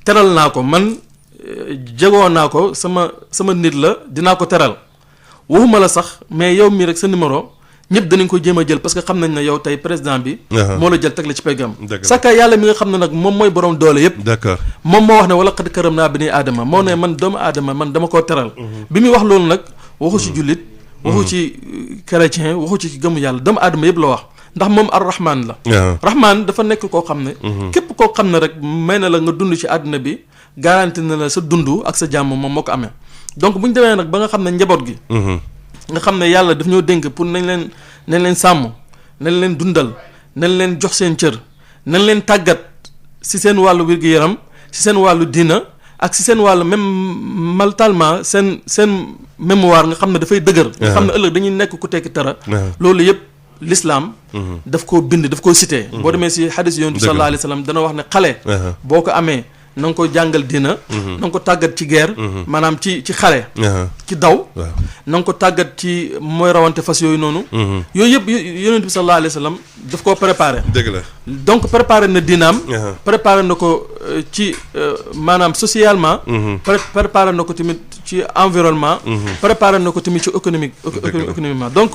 teral naa ko man jegoo naa ko sama nit la dinaa ko teral waxuma la sax mais yow mii rek sa numéro ñëpp danañ ko jéem a jël parce que xam nañ ne yow tey président bi moo la jël teg la ci peggam saka yàlla mi nga xam ne nag moom mooy borom doole yëpp d'accord moom moo wax ne wala xad karam naa bani aadama moo ne man doomu aadama man dama koo teral bi muy wax loolu nag waxu ci jullit waxu ci chrétien waxu ci gëmu yàlla doomu aadama yëpp la wax ndax moom ar-rahman la rahman dafa nekk koo xam ne képp koo xam ne rek may na la nga dund ci àdduna bi garanti na la sa dund ak sa jàmm moom moo ko amee donc bu ñu demee nag ba nga xam ne njaboot gi nga xam ne yàlla daf ñoo dénk pour nañ leen sàmm nañ leen dundal nañ leen jox seen cër nañ leen tàggat ci seen wàllu wér-gu-yaram si seen wàllu diina ak si seen wàllu même mentalement seen mémoire nga xam ne dafay dëgër. nga xam ne ëllëg dañuy nekk ku tekki tara. loolu yëpp l'islam daf koo bind daf koo cité. boo demee si hadis yonent bi sallallahu alayhi wa sallam dana wax ne xale. boo ko amee na nga ko jàngal diina. na nga ko tàggat ci guerre. maanaam ci xare. ci daw. na nga ko tàggat ci mooy rawante fas yooyu noonu. yooyu yëpp yonent bi sallallahu alayhi wa sallam daf koo préparé. dëgg la donc préparé na diinaam. préparé na ko ci maanaam socialement. préparé na ko tamit ci environnement. préparé na ko tamit ci économiquement donc.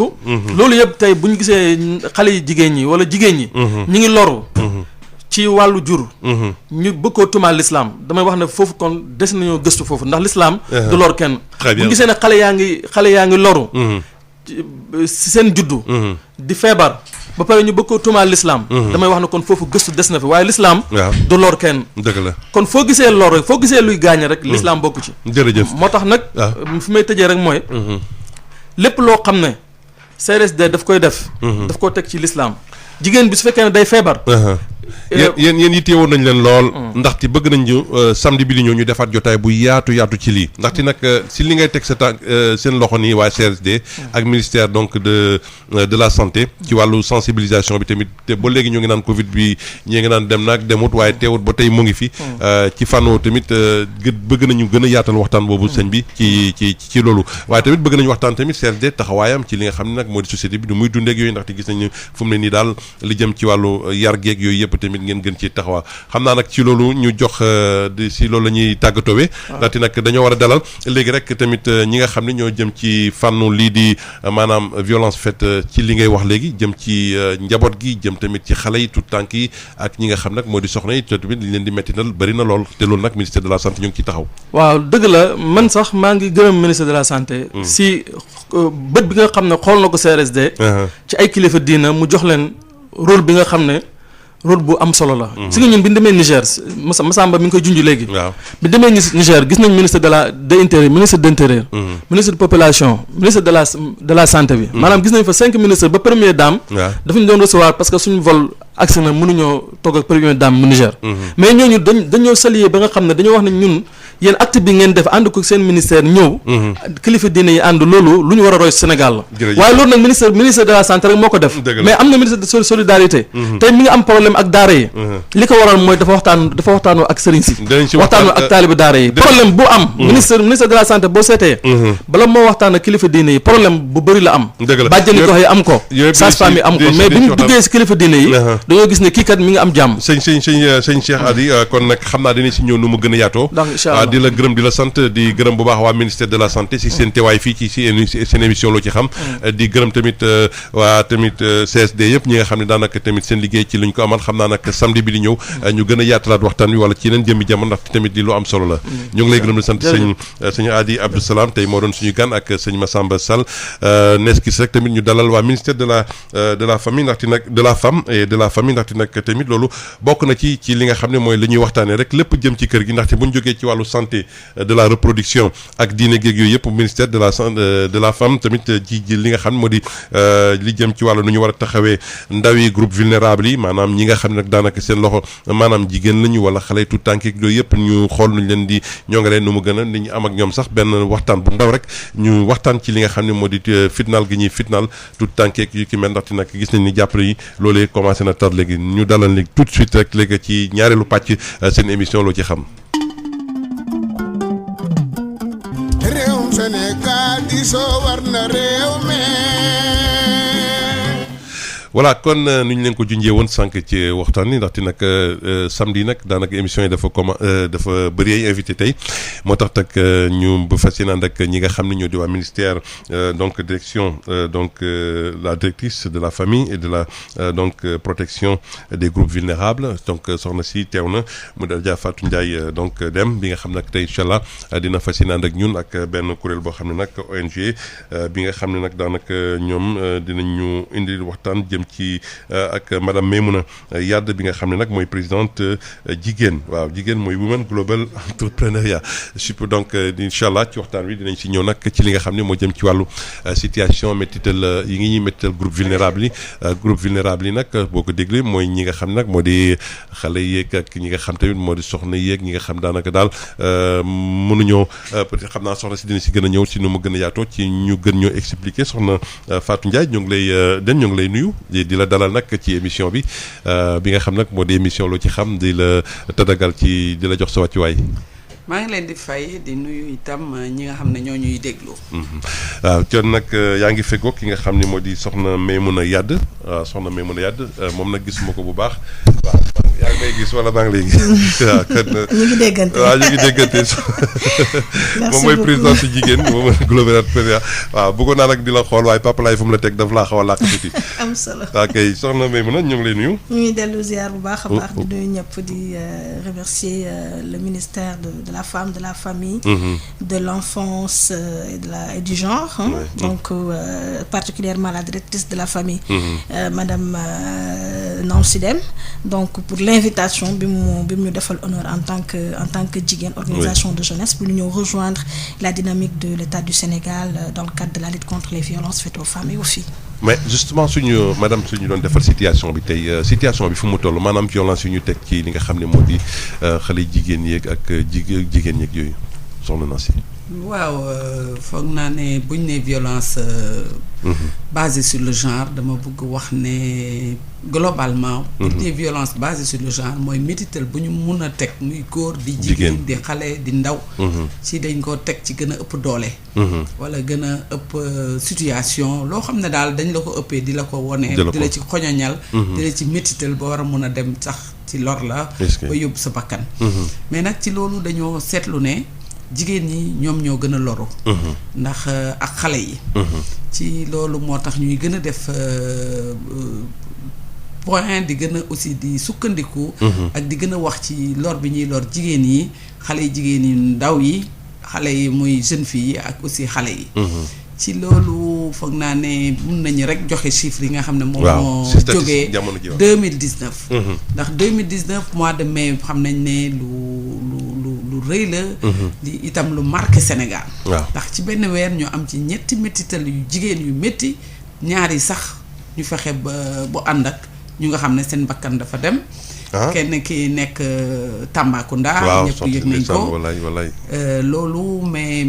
loolu yëpp tey bu ñu gisee xale yi jigéen ñi wala jigéen ñi. ñi ngi loru. ci wàllu jur. ñu bëgg koo tumaal l'islam damay wax ne foofu kon des nañoo gëstu foofu ndax l'islam du lor kenn. bu ñu gisee ne xale yaa ngi loru. si seen juddu. di feebar ba pare ñu bëgg koo tumaal l'islam. damay wax ne kon foofu gëstu des na fi waaye l'islam du lor kenn. dëgg la kon foo gisee lor rek foo gisee luy gaañ rek. l'islam bokku ci. jërëjëf moo tax nag. fi may tëjee rek mooy. lépp loo xam ne CRSD daf koy def. daf koo teg ci l'islam jigéen bi su fekkee ne day feebar. yéen yitteewoon nañ leen lool. ndaxte bëgg nañ ñu samedi bi di ñëw ñu defaat jotaay bu yaatu ci lii. ndaxte nag si li ngay teg sa tànk seen loxo nii waa CRSD ak ministère donc de la santé ci wàllu sensibilisation bi tamit te ba léegi ñu ngi naan Covid bi ñii ngi naan dem naag demut waaye teewut ba tey mu ngi fi. ci fànn tamit bëgg nañu gën a yaatal waxtaan boobu sëñ bi ci loolu waaye tamit bëgg nañu waxtaan tamit CRSD taxawaayam ci li nga xam ne nag moo di société bi du muy dundeeg yooyu ndaxte gis nañu fu mu ne nii daal li jëm ci wàllu yar geeg yooyu yëpp tamit ngeen gën ci taxawaa xam naa nag ci loolu ñu jox si loolu la ñuy tàggatoowe ndaxte nag dañoo war a dalal léegi rek tamit ñi nga xam ne ñoo jëm ci fànnu lii di maanaam violence faite ci li ngay wax léegi jëm ci njaboot gi jëm tamit ci xale yi tout tànk yi ak ñi nga xam nag moo di soxna yi te tamit li leen di mettinal bëri na lool te loolu nag ministère de la santé ñu ngi ciy taxaw. waaw dëgg la man sax maa ngi gërëm ministère de la santé. si bët bi nga xam ne xool na ko CRSD. ci ay kilifa diina mu jox leen rôle bi nga xam ne. rôle bu am solo la. si nga ñun bi ñu demee Niger Massamba mi ngi koy junj léegi. waaw bi demee Niger gis nañ ministre de l'intérieur ministre d'intérieur. ministre de population ministre de la santé bi. maanaam gis nañ fa 5 ministres ba première dame. dafa ñu doon recevoir parce que suñu vol agsi na mënuñoo toog ak première dame mu Niger. mais ñooñu dañoo saluer ba nga xam ne dañoo wax ne ñun yéen acte bi ngeen def ànd ko seen ministère ñëw. kilifa diine yi ànd loolu lu ñu war a roy Sénégal la. waaye loolu nag ministre de la santé rek moo ko def. mais am na ministre de solidarité. tey mi ngi am problème ak daara yi. li ko waral mooy dafa waxtaanoo ak sëriñ si. waxtaanoo ak taaliba daara yi. problème bu am. ministre de la santé boo seetee. bala moo waxtaan ak kilifa diine yi problème bu bëri la am. bàjjani gox yi am ko. sage-femme yi am ko mais bi ñu duggee si kilifa diine yi. dañoo gis ne kii kat mi ngi am jàmm. sëñ Cheikh Hady kon nag xam naa dinañ si ñëw nu mu gën a yaatoo. di la gërëm di la sant di gërëm bu baax waa ministère de la santé si seen teewaay fii ci seen émission loo ci xam. di gërëm tamit waa tamit CSD yëpp ñi nga xam ne daanaka tamit seen liggéey ci luñ ko amal xam naa nag samedi bi di ñëw ñu gën a yaatalaat waxtaan wi wala ci yeneen jëmmi jamono ndax tamit di lu am solo la. ñu ngi lay gërëm di sant sëñ Hady Abdou Salam tey moo doon suñu gan ak sëñ Massamba Sall neskis rek tamit ñu dalal waa ministère de la famille ndaxte nag de la femme et de la famille ndaxte nag tamit loolu bokk na ci li nga xam ne mooy li ñuy waxtaanee rek lépp jëm ci kër gi ndaxte bu ñu jógee ci wàllu santé de la reproduction ak diine géeg yooyu yëpp ministère de la femme tamit ji li nga xam ne moo di li jëm ci wàllu nu ñu war a taxawee ndaw yi groupe vulnérable yi maanaam ñi nga xam ne nag daanaka seen loxo maanaam jigéen lañu wala xale tout tànk yooyu yëpp ñu xool nuñ leen di ñoo nga leen nu mu gën a ni ñu am ak ñoom sax benn waxtaan bu ndaw rek ñu waxtaan ci li nga xam ne moo di fitnaal gi ñuy fitnaal tout tànk yu ki mel ndaxte nag gis nañ ni jàppale yi loolee commencé na tar léegi ñu dalal léegi tout de suite rek léegi ci ñaareelu pàcc seen émission loo ci xam. réewum Sénégal di soo war na réew mi. voilà kon ni ñu leen ko junjee woon sànq ci waxtaan ni ndaxte nag samedi nag daanaka émission yi dafa bëri ay invité tey moo tax nag ñu ba fas yéene ànd ak ñi nga xam ne ñoo di waa ministère donc direction donc la directrice de la famille et de la donc protection des groupes vulnérables donc soxna si teew na mu dal Adja Fatou Ndiaye donc dem bi nga xam nag tey incha allah dina fas yéene ànd ak ñun ak benn kuréel boo xam ne nag ONG bi nga xam ne nag daanaka ñoom dinañ ñu indi waxtaan jëm jëm ci ak madame Maimouna Yade bi nga xam ne nag mooy présidente jigéen waaw jigéen mooy Women Global Entrepreneuriat super donc incha allah ci waxtaan wi dinañ si ñëw nag ci li nga xam ne moo jëm ci wàllu situation méttital yi ngi ñuy méttital groupe vulnérable yi nag boo ko déglee mooy ñi nga xam ne nag moo di xale yeeg ak ñi nga xam tamit moo di soxna yeeg ñi nga xam daanaka daal mënuñoo peut-être xam naa soxna si dina si gën a ñëw si nu mu gën a yaatoo ci ñu gën ñoo expliquer soxna Fatou Ndiaye ñoo ngi lay nuyu di la dalal nag ci émission bi nga xam nag moo di émission loo ci xam di la tadagal ci di la jox sa wàccuwaay. maa ngi leen di fay di nuyu itam ñi nga xam ne ñoo ñuy déglu. waaw kon nag yaa ngi feggoog ki nga xam ne moo di soxna Maimouna Yade waaw soxna Maimouna Yade moom nag gisuma ko bu baax waaw yaa ngi may gis wala maa ngi lay gis waaw kon ñu ngi déggante waaw ñu ngi déggante moom mooy président si jigéen moom Global Entrepreneuriat waaw bëggoon naa nag di la xool waaye Papa Laye fu mu la teg daf laa xaw a làkk tuuti. am solo waaw kay soxna Maimouna ñu ngi lay nuyu. ñu ngi dellu ziar bu baax a baax di nuyu ñëpp di remercier le ministère de la femme, de la famille, de l'enfance et du genre. Donc, particulièrement la directrice de la famille, Madame Nancy Dème. Donc, pour l'invitation, nous defal honneur en tant que Jigen, organisation de jeunesse, pour nous rejoindre la dynamique de l'État du Sénégal dans le cadre de la lutte contre les violences faites aux femmes et aux filles. Mais justement madame suñu doon defal situation bi tey situation bi fu mu toll maanaam violence yu ñu teg ci li nga xam ne moo di xale jigéen yeeg ak jigéen yeeg yooyu soxna na si. waaw foog naa ne buñ ne violence basée sur le genre dama bëgg wax ne globalement buñ ne violence basée sur le genre mooy métital bu ñu mun a teg muy góor di jigéen di xale di ndaw ci dañ ko teg ci gën a ëpp doole wala gën a ëpp situation loo xam ne daal dañ la ko ëppee di la ko wone di la ci xoñoñal di la ci métital ba war a mun a dem sax ci lor la ba yóbbu sa bakkan mais nag ci loolu dañoo seetlu ne jigéen ñi ñoom ñoo gën a loru ndax ak xale yi ci loolu moo tax ñuy gën a def point di gën a aussi di sukkandiku ak di gën a wax ci lor bi ñuy lor jigéen yi xale yi jigéen yi ndaw yi xale yi muy jeune fille yi ak aussi xale yi ci loolu foog naa ne mun nañu rek joxe chiffres yi nga xam ne moom moo jógee 2019 ndax 2019 mois de mai xam nañ ne lu rëy la li itam lu marqué Sénégal ndax ci benn weer ñu am ci ñetti méttital yu jigéen yu métti ñaari sax ñu fexe ba bu ànd ak ñu nga xam ne seen bakkan dafa dem kenn ki nekk Tambacounda ñëpp yëg nañ ko loolu mais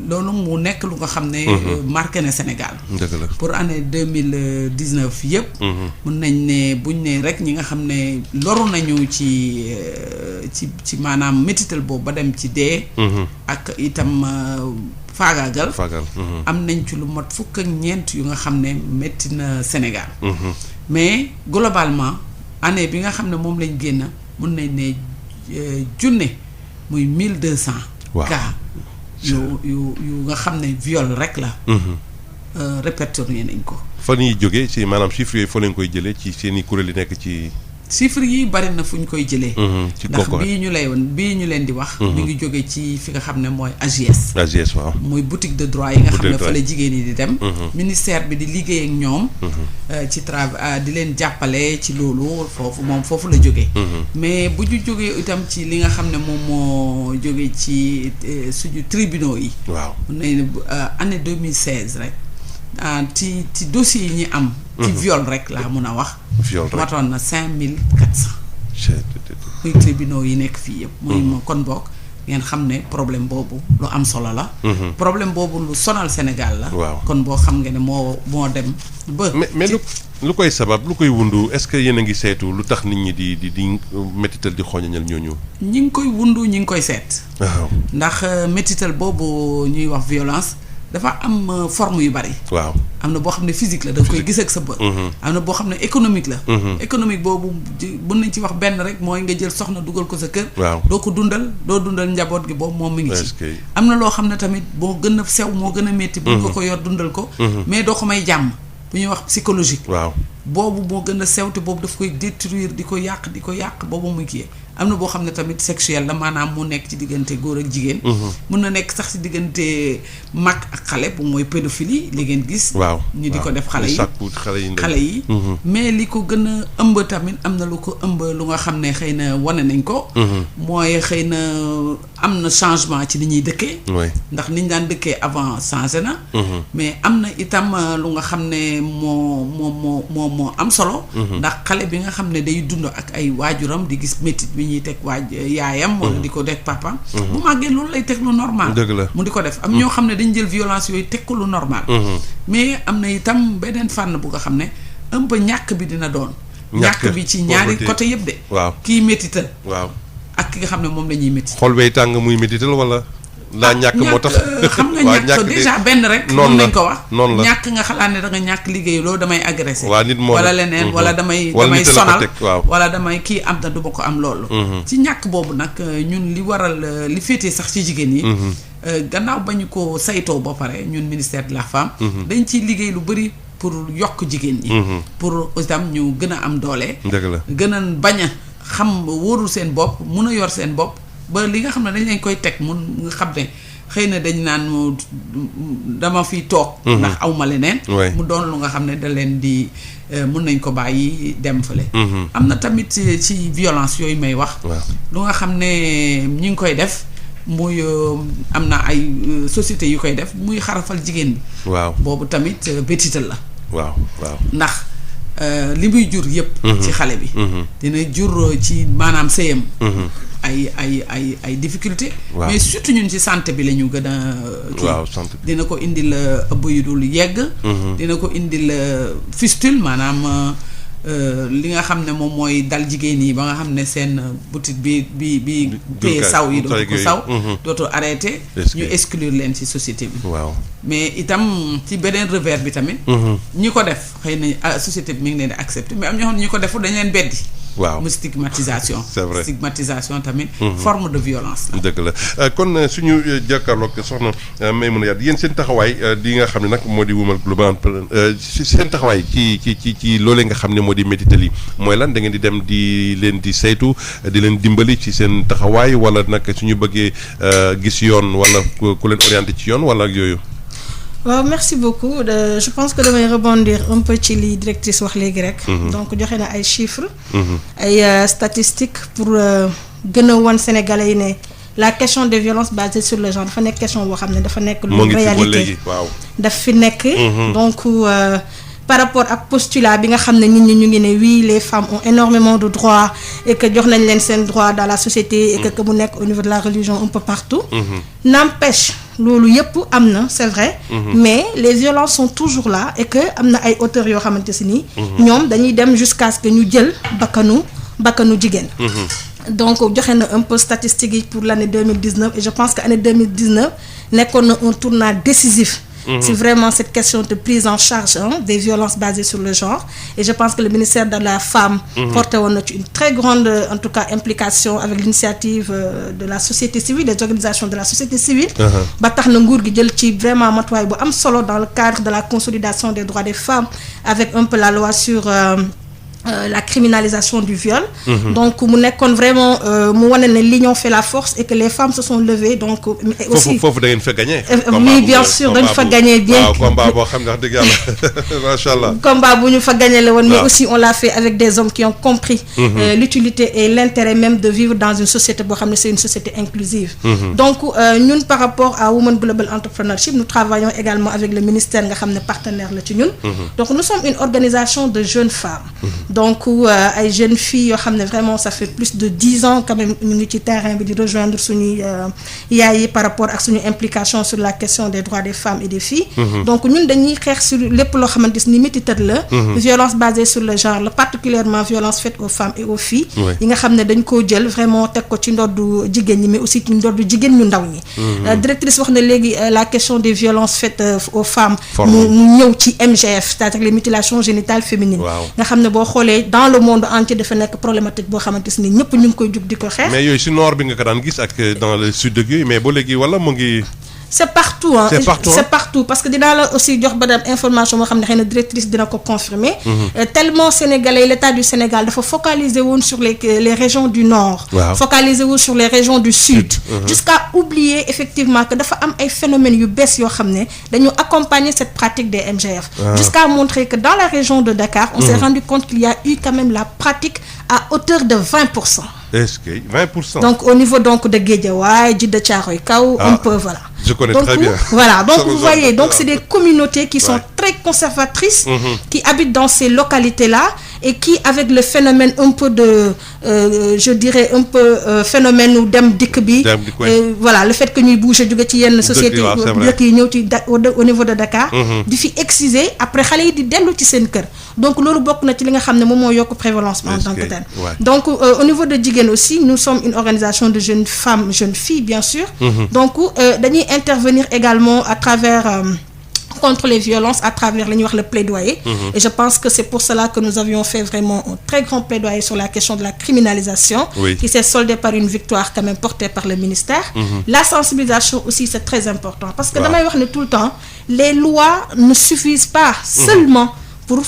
loolu mu nekk lu nga xam ne marqué na Sénégal pour année 2019 yëpp mun nañ ne buñ ne rek ñi nga xam ne loru nañu ci maanaam métital boobu ba dem ci dee ak itam faagaagal am nañ ci lu mot fukk ak ñeent yu nga xam ne métti na Sénégal mais globalement année bi nga xam ne moom lañ génn mun nañ ne junne muy 1200 cas yu nga xam ne viol rek la répertorié nañ ko fan ñuy jógee ci maanaam chiffres yooyu fa lañ koy jëlee ci seen i kuréel yi nekk ci chiffres yi bari na fu ñu koy jëlee ndax bii ñu leen di wax mi ngi jóge ci fi nga xam ne mooy AGS waaw muy boutique de droit yi nga xam ne fa la jigéen yi di dem ministère bi di liggéey ak ñoom ci di leen jàppale ci loolu foofu la jógee mais bu ñu jógee itam ci li nga xam ne moom moo jóge ci suñu tribunaux yi waaw mun nañ année 2016 rek ci dossiers yi ñu am ci viol rek laa mun a wax matoon na 5400 muy tribunaux yi nekk fii yëpp muy kon bokk ngeen xam ne problème boobu lu am solo la problème boobu lu sonal Sénégal la kon boo xam nga ne moo dem ba mais lu koy sabab lu koy wundu est-ce que yéen a ngi seetu lu tax nit ñi di métital di xooñañal ñooñu ñi ngi koy wundu ñi ngi koy seet waaw ndax métital boobu ñuy wax violence dafa am forme yu bari waaw am na boo xam ne physique la da nga koy gis ak sa bët am na boo xam ne économique la économique boobu mën nañ ci wax benn rek mooy nga jël soxna dugal ko sa kër doo ko dundal njaboot gi boobu moom mi ngi ci am na loo xam ne tamit moo gën a sew moo gën a métti bu nga ko yor dundal ko mais doo ko may jàmm bu ñuy wax psychologique waaw boobu moo gën a sew te boobu daf koy détruire di ko yàq boobu muy kii am na boo xam ne tamit sexuel la maanaam mu nekk ci diggante góor ak jigéen. mun na nekk sax ci diggante mag ak xale bu mooy pédophilie li ngeen gis. waaw ñu di ko def xale yi. mais li ko gën a ëmb tamit am na lu ko ëmb lu nga xam ne xëy na wane nañ ko. mooy xëy na am na changement ci ni ñuy dëkkee. ndax ni ñu daan dëkkee avant changé na. mais am na itam lu nga xam ne moo am solo. ndax xale bi nga xam ne day dund ak ay waajuram di gis métit bi ñuy teg yaayam. wala di ko teg papam. bu màggee loolu lay teg lu normal. dëgg la mu di ko def am ñoo xam ne dañ jël violence yooyu teg ko lu normal. mais am na itam beneen fànn bu nga xam ne un peu ñàkk bi dina doon. ñàkk bi ci ñaari côté yëpp de. waaw kii métital. waaw ak ki nga xam ne moom la ñuy métti. xol bay tàng muy métital wala. laa ñàkk moo tax xam nga ñàkk déjà benn rek. noonu nañ ko wax noonu la ñàkk nga xalaat ne da nga ñàkk liggéey loolu damay agressé. waa nit moo wala leneen wala damay sonal wala damay kii am na du ma ko am loolu. ci ñàkk boobu nag ñun li waral li féetee sax ci jigéen yi. gannaaw ba ñu ko saytoo ba pare ñun ministère de la femme. dañ ciy liggéey lu bëri pour yokk jigéen ñi. pour itam ñu gën a am doole. dëgg la gën a bañ a xam wóorul seen bopp mun a yor seen bopp. ba li nga xam ne dañ leen koy teg mun nga xam ne xëy na dañ naan dama fiy toog. ndax aw ma leneen. mu doon lu nga xam ne da leen di mun nañ ko bàyyi dem fële. am na tamit ci violence yooyu may wax. lu nga xam ne ñi ngi koy def muy am na ay sociétés yu koy def muy xarafal jigéen bi. waaw boobu tamit bétital la. waaw ndax li muy jur yëpp. ci xale bi. dina jur ci maanaam sëyam. ay difficulté mais surtout ñun ci santé bi la ñu gën a santé dina ko indil ëbb yu dul yegg dina ko indil fistule maanaam li nga xam ne moom mooy dal jigéen yi ba nga xam ne seen butit bi téye saw yi dootu ko saw dootu arrêté ñu exclure leen ci société bi mais itam ci beneen revers bi tamit ñi ko def xëy na société bi mi ngi leen di accepté mais am ñoo xam ne ñi ko deful dañ leen beddi mu stigmatisation. c'est vrai stigmatisation tamit. forme de violence la. dëgg la kon suñu jàkkaarloog soxna Maimouna Yade yéen seen taxawaay di nga xam ne nag moo di Women Global seen taxawaay ci loolee nga xam ne moo di métital yi mooy lan da ngeen di dem di leen di saytu di leen dimbali ci seen taxawaay wala nag suñu bëggee gis yoon wala ku leen orienté ci yoon wala ak yooyu. waaw merci beaucoup je pense que damay rebondir un peu ci li directrice wax léegi rek. donc joxe na ay chiffres. ay statistiques pour gën a wan Sénégalais yi ne la question des violences basées sur le genre dafa nekk question boo xam ne dafa nekk. lu réalité daf fi nekk. donc par rapport ak postulat bi nga xam ne nit ñi ñu ngi ne oui les femmes ont énormément de droits et que jox nañ leen seen droit dans la société et que mu nekk au niveau de la religion un peu partout. N'empêche loolu yëpp am na c'est vrai. Mais les violences sont toujours là et que am na ay auteurs yoo xamante si nii. ñoom dañuy dem jusqu'à ce que ñu jël bakkanu jigéen. Donc joxe na un peu statistique yi pour l'année 2019 et je pense que année 2019 nekkoon na un tournant décisif. C'est vraiment cette question de prise en charge des violences basées sur le genre et je pense que le ministère de la femme porté woon na ci une très grande en tout cas implication avec l'initiative de la société civile des organisations de la société civile ba tax na nguur gi jël ci vraiment matuwaay bu am solo dans le cadre de la consolidation des droits des femmes avec un peu la loi sur la criminalisation du viol. Donc mu nekkoon vraiment mu wane ne l'union fait la force et que les femmes se sont levées donc. mais aussi foofu da ngeen fa gagné. oui bien sûr dañ fa gagné bien. waaw combat boo xam ne wax dëgg yàlla macha allah. combat bu ñu fa gagné la woon. mais aussi on l'a fait avec des hommes qui ont compris. L'utilité et l'intérêt même de vivre dans une société boo xam ne c'est une société inclusive. Donc ñun par rapport à Women Global Entrepreneurship nous travaillons également avec le ministère nga xam ne partenaire la ci ñun. Donc nous sommes une organisation de jeunes femmes. Donc ay jeunes filles yoo xam ne vraiment ça fait plus de 10 ans quand même ñu ngi ci terrain bi di rejoindre suñuy yaay yi par rapport ak suñu implication sur la question des droits des femmes et des filles. Donc ñun dañuy xeex sur lépp loo xamante ni métital la. Violence basée sur le genre la particulièrement violence faite aux femmes et aux filles. yi nga xam ne dañ koo jël vraiment teg ko ci ndoddu jigéen ñi mais aussi ci ndoddu jigéen ñu ndaw ñi. Directrice wax na léegi la question des violences faites aux femmes. mu ñëw ci MGF c'est-à-dire les mutilations génitales féminines. nga xam ne boo xoolee dans le monde entier dafa nekk problématique boo xamante ni ñëpp ñu ngi koy jug di ko xeex. mais yooyu si nord bi nga ko daan gis ak dans le sud de Guèye mais ba léegi wala mu ngi. c'est partout hein. C'est partout, c'est partout parce que dinaa la aussi jox ba dem information moo xam ne xëy na directrice dina ko confirmer. Tellement sénégalais l'état du Sénégal dafa focaliser woon sur les régions du nord. Waaw. Focaliser woon sur les régions du sud. Jusqu'à oublier effectivement que dafa am ay phénomènes yu bees yoo xam ne dañu accompagner cette pratique des MGF. Jusqu'à montrer que dans la région de Dakar on s'est rendu compte qu'il y a eu quand même la pratique à hauteur de 20%. Est-ce que 20%. Donc au niveau donc de Guédiawaye, Djiddah Thiaroye Kao, un peu voilà. Je connais donc, très bien. Voilà, donc Ça vous me voyez, semble. donc c'est des communautés qui sont très conservatrices, qui habitent dans ces localités-là et qui, avec le phénomène un peu de, je dirais un peu phénomène ou dem dik bi, voilà, le fait que ñuy bouger jóge ci yenn société dëkk yi ñëw ci au niveau de Dakar, di fi exciser après xale yi di dellu ci seen kër. Donc loolu bokk na ci li nga xam ne moom moo yokk prévalence en tant que tel. Donc au niveau de jigéen aussi, nous sommes une organisation de jeunes femmes, jeunes filles bien sûr. Donc dañuy intervenir également à travers contre les violences à travers li ñuy wax le plaidoyer. Et je pense que c'est pour cela que nous avions fait vraiment un très grand plaidoyer sur la question de la criminalisation, qui s'est soldée par une victoire quand même portée par le ministère. La sensibilisation aussi c'est très important parce que damay wax ne tout le temps les lois ne suffisent pas seulement pour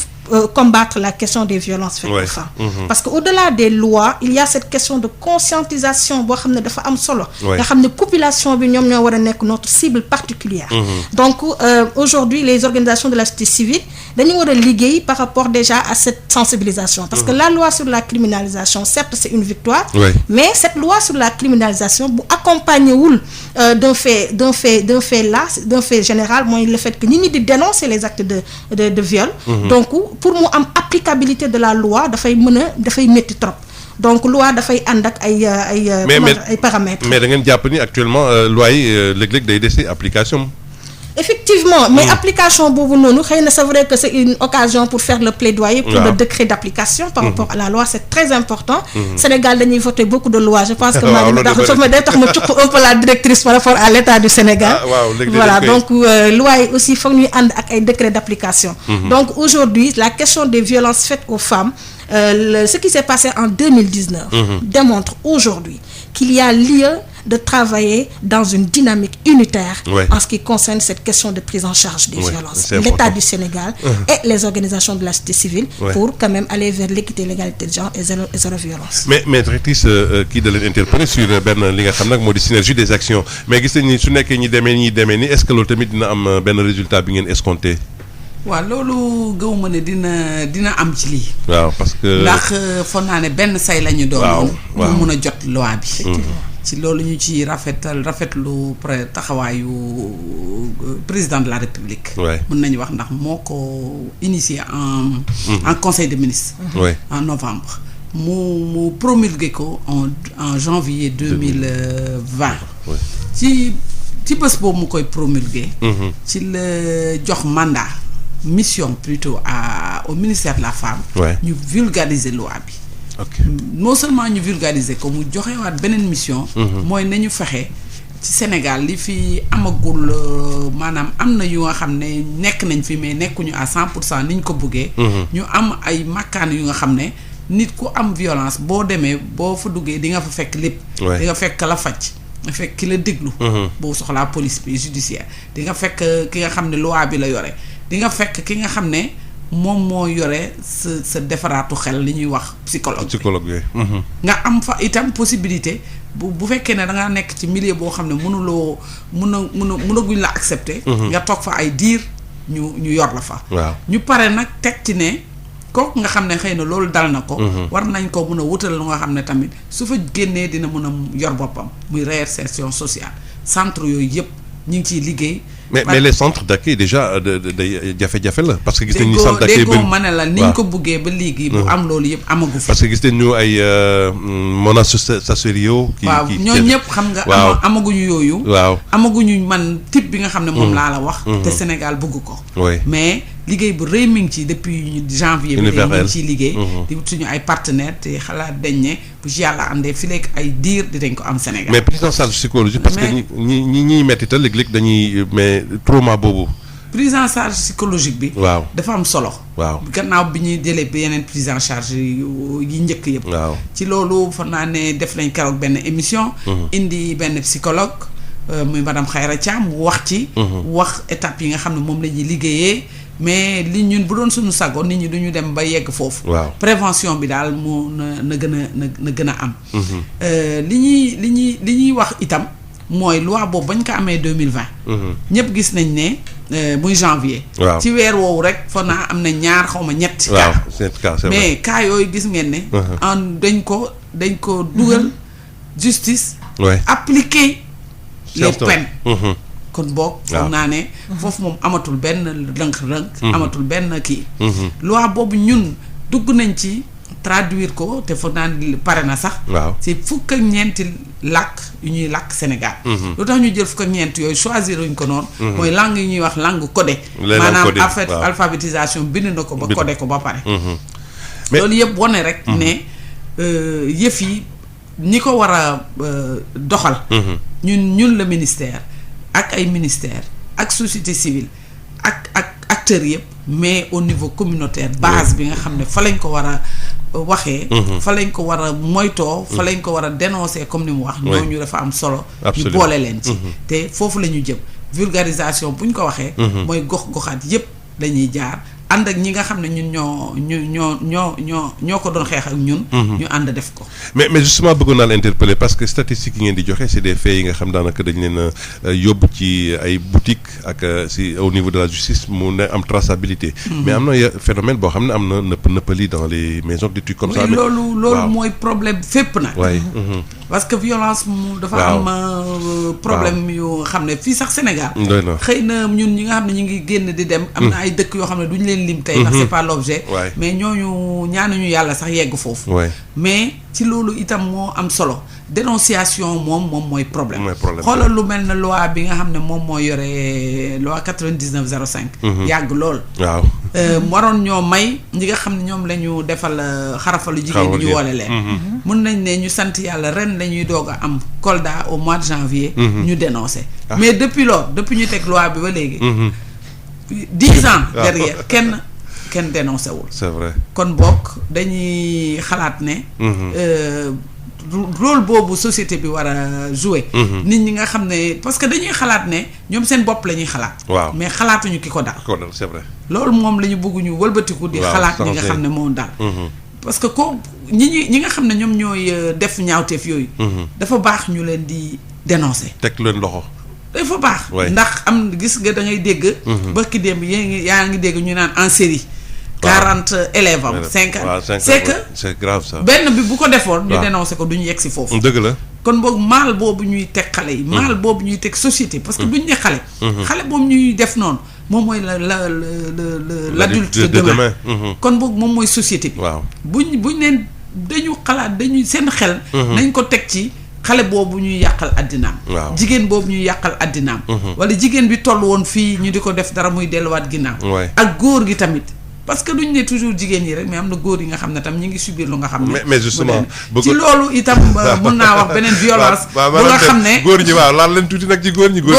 combattre la question des violences faites aux femmes. Parce que au-delà des lois, il y a cette question de conscientisation boo xam ne dafa am solo. nga xam ne population bi ñoom ñoo war a nekk notre cible particulière. Donc aujourd'hui les organisations de la société civile dañu war a liggéey par rapport déjà à cette sensibilisation. Parce que la loi sur la criminalisation certes c'est une victoire, mais cette loi sur la criminalisation bu accompagné wul d'un fait général mooy le fait que nit ñi di dénoncer les actes de viol. Donc pour mu am applicabilité de la loi dafay métti trop. Donc loi dafay ànd ak ay paramètres. Mais da ngeen jàpp ni actuellement loi yi léeg-léeg day dese application. Effectivement, mais application boobu noonu xëy na c'est vrai que c'est une occasion pour faire le plaidoyer pour le décret d'application par rapport à la loi, c'est très important. Sénégal dañuy voter beaucoup de lois, je pense que maa ngi tax ma cuq un peu la directrice par rapport à l'état du Sénégal. Voilà, donc loi yi aussi foog ñuy ànd ak ay décret d'application. Donc aujourd'hui la question des violences faites aux femmes, ce qui s'est passé en 2019 démontre aujourd'hui qu'il y a lieu de travailler dans une dynamique unitaire en ce qui concerne cette question de prise en charge des violences. L'État du Sénégal et les organisations de la société civile pour quand même aller vers l'équité, l'égalité de genre et zéro violence. Mais directrice kii da leen interpellé sur benn li nga xam nag moo di synergie des actions mais gis nañ ni su nekkee ñi demee ni est-ce que loolu tamit dina am benn résultat bi ngeen escompté. waaw loolu gëwuma ne dina am ci lii. waaw parce que ndax foog naa ne benn say la ñu doon. pour mun a jot loi bi. ci loolu ñu ci rafetlu taxawaayu président de la République. mën nañu wax ndax moo ko initié en conseil des ministres. en novembre. mu promulgué ko en janvier 2020. ci bés boobu mu koy promulgué. ci la jox mandat. mission plutôt au ministère de la femme. ñu vulgariser loi bi. Non seulement ñu vulgariser ko mu joxewaat beneen mission. mooy nañu fexe ci Sénégal li fi amagul maanaam am na yu nga xam ne nekk nañ fi mais nekkuñu à 100% ni ñu ko buggee. ñu am ay makkaan yu nga xam ne nit ku am violence boo demee boo fa duggee di nga fa fekk lépp. di nga fekk la faj. di nga fekk ki la déglu. boo soxlaa police bi judiciaire di nga fekk ki nga xam ne loi bi la yore. di nga fekk ki nga xam ne moom moo yore sa defaraatu xel li ñuy wax psychologue yooyu. nga am fa itam possibilité bu fekkee ne da ngaa nekk ci milieu boo xam ne mënaguñ la accepter. nga toog fa ay diir ñu yor la fa. ñu pare nag teg ci ne kooku nga xam ne xëy na loolu dal na ko. war nañ ko mën a wutal lu nga xam ne tamit su fa génnee dina mën a yor boppam muy réinsertion sociale centre yooyu yëpp ñu ngi ciy liggéey. mais les centres d'accueil déjà day jafe-jafe la parce que gis nañu centre d'accueil déggoo ma ne la ni ñu ko buggee ba léegi bu am loolu yëpp amagu fi. parce que gis nañu ay Monassuserio waaw ñooñu ñëpp xam nga amaguñu yooyu. amaguñu man type bi nga xam ne moom laa la wax. te Sénégal bëgg ko. mais liggéey bu rëy mi ngi ci depuis janvier bi ñu ngi ciy liggéey. di suñu ay partenaires te xalaat dañ ne bu ci yàlla àndee fi lekk ay diir dinañ ko am Sénégal. mais prise en charge psychologique parce que ñi mettital léeg-léeg dañuy mais trauma boobu. prise en charge psychologique bi. dafa am solo. gannaaw bi ñuy jëlee ba yeneen prise en charge yi njëkk yëpp. ci loolu fan naa ne def nañ keroog benn émission. indi benn psychologue muy madame Khayra Thiam wax ci. wax étape yi nga xam ne moom la ñuy liggéeyee. mais li ñun bu doon suñu sago nit ñi duñu dem ba yegg foofu. waaw prévention bi daal mu na gën a am. li ñuy wax itam mooy loi boobu bañ ko amee 2020. ñëpp gis nañ ne muy janvier. waaw ci weer woowu rek foog naa am na ñaar xaw ma ñetti. waaw cas mais cas yooyu gis ngeen ne. dañ ko dugal justice. appliquer les peines. kon boog foog naa ne foofu moom amatul benn lënk-lënk amatul benn kii loi boobu ñun dugg nañ ci traduire ko te foog naa ne pare na sax c'est fukk ak ñeenti làkk yu ñuy làkk Sénégal lu tax ñu jël fukk ak ñeent yooyu choisir uñ ko noonu mooy langue yi ñuy wax langue codée maanaam en fait alphabétisation bind na ko ba codé ko ba pare loolu yëpp wane rek ne yëf yi ñi ko war a doxal ñun le ministère ak ay ministère ak société civile ak acteurs yëpp mais au niveau communautaire base bi nga xam ne fa lañ ko war a waxee fa lañ ko war a moytoo fa lañ ko war a dénoncer comme ni mu wax ñooñu dafa am solo ñu boole leen ci te foofu la ñu jëm vulgarisation bu ñu ko waxee mooy gox-goxaat yëpp dañuy jaar ànd ak ñi nga xam ne ñun ñoo ko doon xeex ak ñun. ñu ànd def ko. mais justement bëggoon naa la interpeller parce que statistiques yi ngeen di joxe c'est des faits yi nga xam daanaka dañ leen a yóbbu ci ay boutiques ak si au niveau de la justice mu ne am traçabilité. mais am na phénomène boo xam ne am na nëppali dans les maisons de trucs comme ça. loolu mooy problème fépp nag. waay parce que violence mu dafa am problème yu xam ne fii sax Sénégal. xëy na ñun ñi nga xam ne ñu ngi génn di dem. am na ay dëkk yoo xam ne duñ leen lim tey ndax c'est pas l'objet mais ñooñu ñaanuñu yàlla sax yegg foofu mais ci loolu itam moo am solo dénonciation moom mooy problème xoolal lu mel ne loi bi nga xam ne moom moo yore loi 99/05 yàgg lool waaw waroon ñoo may ñi nga xam ne ñoom la ñu defal xarafalu jigéen ñi ñu woole leen mun nañ ne ñu sant yàlla ren la ñuy doog a am Kolda au mois de janvier ñu dénoncé mais depuis ñu teg loi bi ba léegi 10 ans derrière kenn dénoncé wul. c'est vrai kon bokk dañuy xalaat ne. rôle boobu société bi war a jouer. nit ñi nga xam ne parce que dañuy xalaat ne ñoom seen bopp la ñuy xalaat. waaw mais xalaatuñu ki ko dal. c'est vrai. loolu moom la ñu bëgg ñu wëlbatiku. di xalaat ñi nga xam ne moom dal. parce que ñi nga xam ne ñoom ñooy def ñaawteef yooyu. dafa baax ñu leen di dénoncer. teg leen loxo. dafa baax ndax am gis nga da ngay dégg barki démb yaa ngi dégg ñu naan en série 40 élèves am 50 c'est grave ça benn bi bu ko defoon ñu dénoncé ko duñu yegg si foofu dëgg la kon boog maal boobu ñuy teg xale yi maal boobu ñuy teg société parce que duñ ne xale boobu ñuy def noonu moom mooy l'adulte de demain kon boog moom mooy société bi buñ neen dañu xalaat dañuy seen xel nañ ko teg ci xale boobu ñuy yàqal addinaam jigéen boobu ñuy yàqal addinaam wala jigéen bi toll woon fii ñu di ko def dara muy delluwaat ginnaaw ak góor gi tamit parce que duñ ne toujours jigéen yi rek mais am na góor yi nga xam ne tam ñi ngi subir lu nga xam ne mais justement ci loolu itam mun naa wax beneen violence bu nga xam ne góor ñi laal leen tuuti nag ci góor ñi góor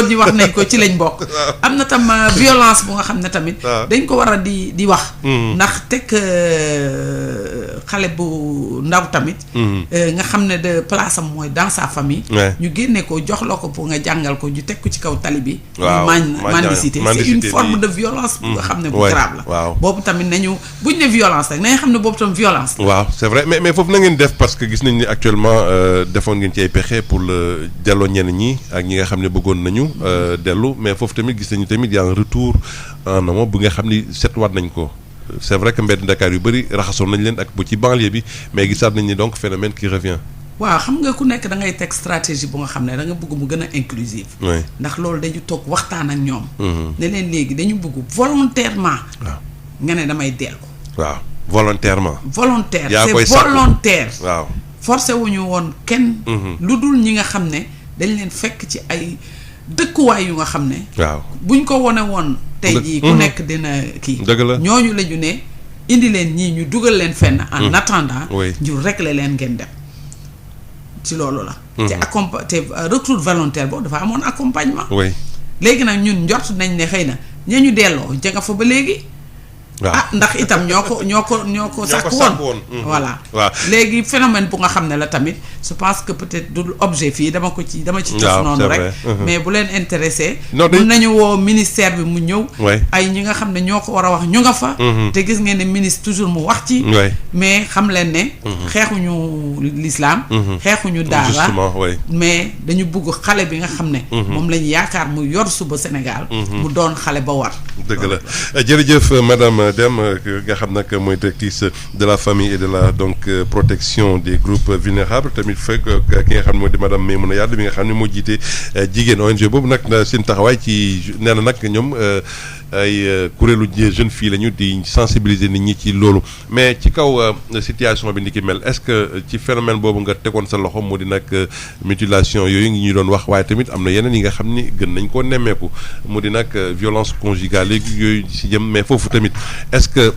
ñi wax nañ ko ci lañ bokk am na tam violence bu nga xam ne tamit dañ ko war a di wax ndax teg xale bu ndaw tamit nga xam ne de place am mooy dans sa famille ñu génne ko jox la ko pour nga jàngal ko ñu teg ko ci kaw tali bi mendicité c'est une forme de violence bu nga xam ne grave la boobu tamit nañu buñ ne violence rek nañu xam ne boobu tam violence la waaw c'est vrai mais foofu na ngeen def parce que gis nañ ni actuellement defoon ngeen ci ay pexe pour le delloo ñenn ñi ak ñi nga xam ne bëggoon nañu dellu mais foofu tamit gis nañu tamit y a un retour en amont bu nga xam ni setwaat nañ ko c'est vrai que mbedd Dakar yu bëri raxasoon nañ leen ak bu ci banlieue bi mais gisaat nañ ni donc phénomène qui revient waaw xam nga ku nekk da ngay teg stratégie bu nga xam ne da nga bëgg mu gën a inclusive ndax loolu dañu toog waxtaan ak ñoom ne leen léegi dañu bëgg volontairement nga ne damay dellu waaw volontaire c'est volontaire waaw forcé wuñu woon kenn lu dul ñi nga xam ne dañ leen fekk ci ay dëkkuwaay yu nga xam ne waaw buñ ko wone woon tey jii ku nekk dina kii dëgg la ñooñu la ñu ne indi leen ñii ñu dugal leen fenn en attendant ñu régler leen ngeen dem ci loolu la te recrute volontaire boobu dafa amoon accompagnement léegi nag ñun njort nañ ne xëy na ña ñu delloo janga fa ba léegi ndax itam ñoo ko sàkk woon voilà léegi phénomène bu nga xam ne la tamit je pense que peut-être du objet fii dama ci cof noonu rek mais bu leen intéressé mun nañu woo ministère bi mu ñëw ay ñi nga xam ne ñoo ko war a wax ñu nga fa te gis ngeen ne ministre toujours mu wax ci mais xam leen ne xeexuñu l'islam xeexuñu daara mais dañu bugg xale bi nga xam ne moom lañu yaakaar mu yor suba Sénégal mu doon xale ba war dëgg la jërëjëf madame Deme nga xam nag mooy directrice de la famille et de la protection des groupes vulnérables tamit fekk ki nga xam ne moo di madame Maymouna Yade bi nga xam ne moo jiite jigéen ONG boobu nag seen taxawaay ci nee na nag ñoom ay kuréelu jeunes filles lañu di sensibiliser nit ñi ci loolu mais ci kaw situation bi ni ki mel est-ce que ci phénomène boobu nga tegoon sa loxo moo di nag mutilation yooyu ngi ñu doon wax waaye tamit am na yeneen yi nga xam ni gën nañ koo nemmeeku mu di nag violence conjugale yooyu ci jëm mais foofu tamit est-ce que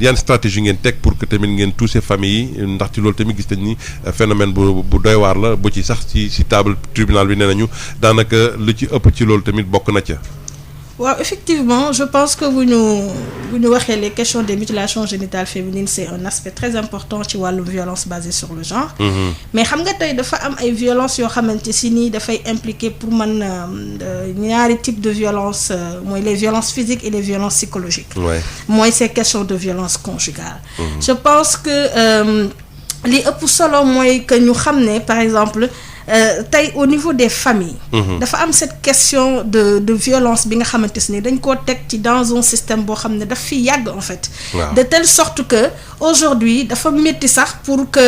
yan stratégie ngeen teg pour que tamit ngeen toucher famille yi ndax ci loolu tamit gis nañ ni phénomène bu doy waar la bu ci sax ci table tribunal bi nee nañu daanaka lu ci ëpp ci loolu tamit bokk na ca. waaw effectivement je pense que bu ñu waxee les questions des mutilations génitales féminines c'est un aspect très important ci wàllu violence basée sur le genre mais xam nga tey dafa am ay violence yoo xamante si nii dafay impliquer pour man ñaari type de violence mooy les violences physiques et les violences psychologiques mooy ces questions de violence conjugale je pense que li ëpp solo mooy que ñu xam ne par exemple tey au niveau des familles dafa am cette question de violence bi nga xamante ni dañ koo teg ci dans un système boo xam ne daf fi yàgg en fait de telle sorte que aujourd'hui dafa métti sax pour que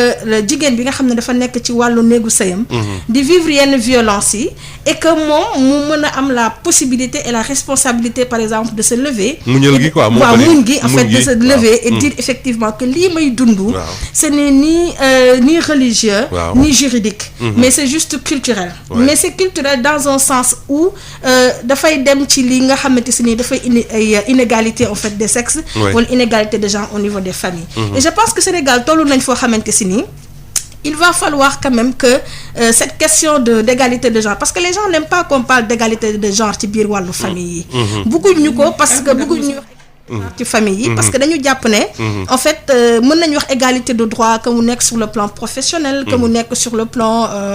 jigéen bi nga xam ne dafa nekk ci wàllu néegu sëyam di vivre yenn violence yi et que moom mu mën a am la possibilité et la responsabilité par exemple de se lever muñ gi en fait de se lever et dire effectivement que lii may dund ce n'est ni religieux ni juridique mais c'est juste culturel mais c'est culturel dans un sens où dafay dem ci li nga xamante si ni dafay inégalité en fait des sexes wala inégalité de genre au niveau des familles et je pense que Sénégal tollu nañ foo xamante si ni il va falloir quand même que cette question d'égalité de genre parce que les gens n'aiment pas qu'on parle d'égalité de genre ci biir wàllu famille yi bëgguñu ko parce que bëgguñu ci famille yi parce que dañu jàpp ne en fait mën nañu wax égalité de droit que mu nekk sur le plan professionnel que mu nekk sur le plan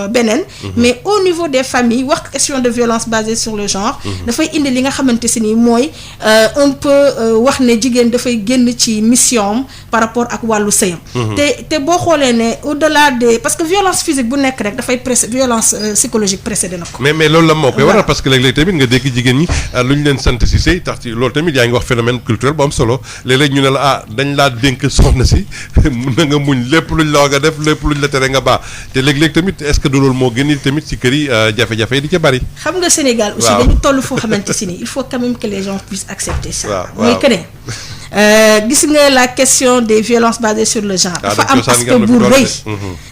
beneen mais au niveau des familles wax question de violence basée sur le genre dafay indi li nga xamante si ni mooy un peu wax ne jigéen dafay génn ci mission par rapport ak wàllu sëyam te boo xoolee ne au-delà des parce que violence physique bu nekk rek dafay violence psychologique précédé na ko mais loolu la moo koy waral parce que léeg-léeg tamit nga dégg jigéen ñi lu ñu leen sant si sëy tax ci loolu tamit yaa ngi wax phénomène bu am solo léeg-léeg ñu ne la dañ laa dénk soxna si na nga muñ lépp luñ la wax nga def lépp luñ la tere nga baax te léeg-léeg tamit est-ce que du loolu moo gën tamit ci kër yi jafe-jafe yi di ca bari. xam nga Sénégal aussi dañu toll foo xamante si ni il faut quand même que les gens puissent accepter ça. mooy que ne gis nga la question des violences basées sur le genre dafa am aspect bu rëy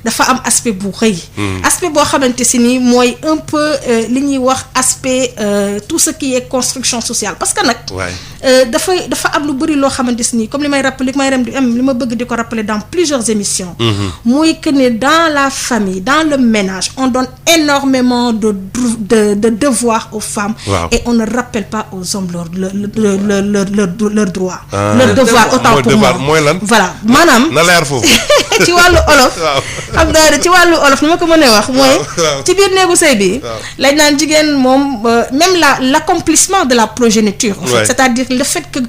dafa am aspect bu rëy aspect boo xamante si ni mooy un peu li ñuy wax aspect tout ce qui est construction sociale parce que nag dafa am lu bëri loo xamante si ni comme li may bëgg di ko rappeler dans plusieurs émissions mooy que ne dans la famille dans le ménage on donne énormément de devoirs aux femmes et on ne rappelle pas aux hommes leurs droits leur devoir autant pour moi mooy lan voilà maanaam na leer foofu ci wàllu olof xam nga ci wàllu olof ni ma ko mënee wax mooy ci biir néegu sëy bi lañ naan jigéen moom même l'accomplissement de la progéniture en fait c'est-à-dire le fait que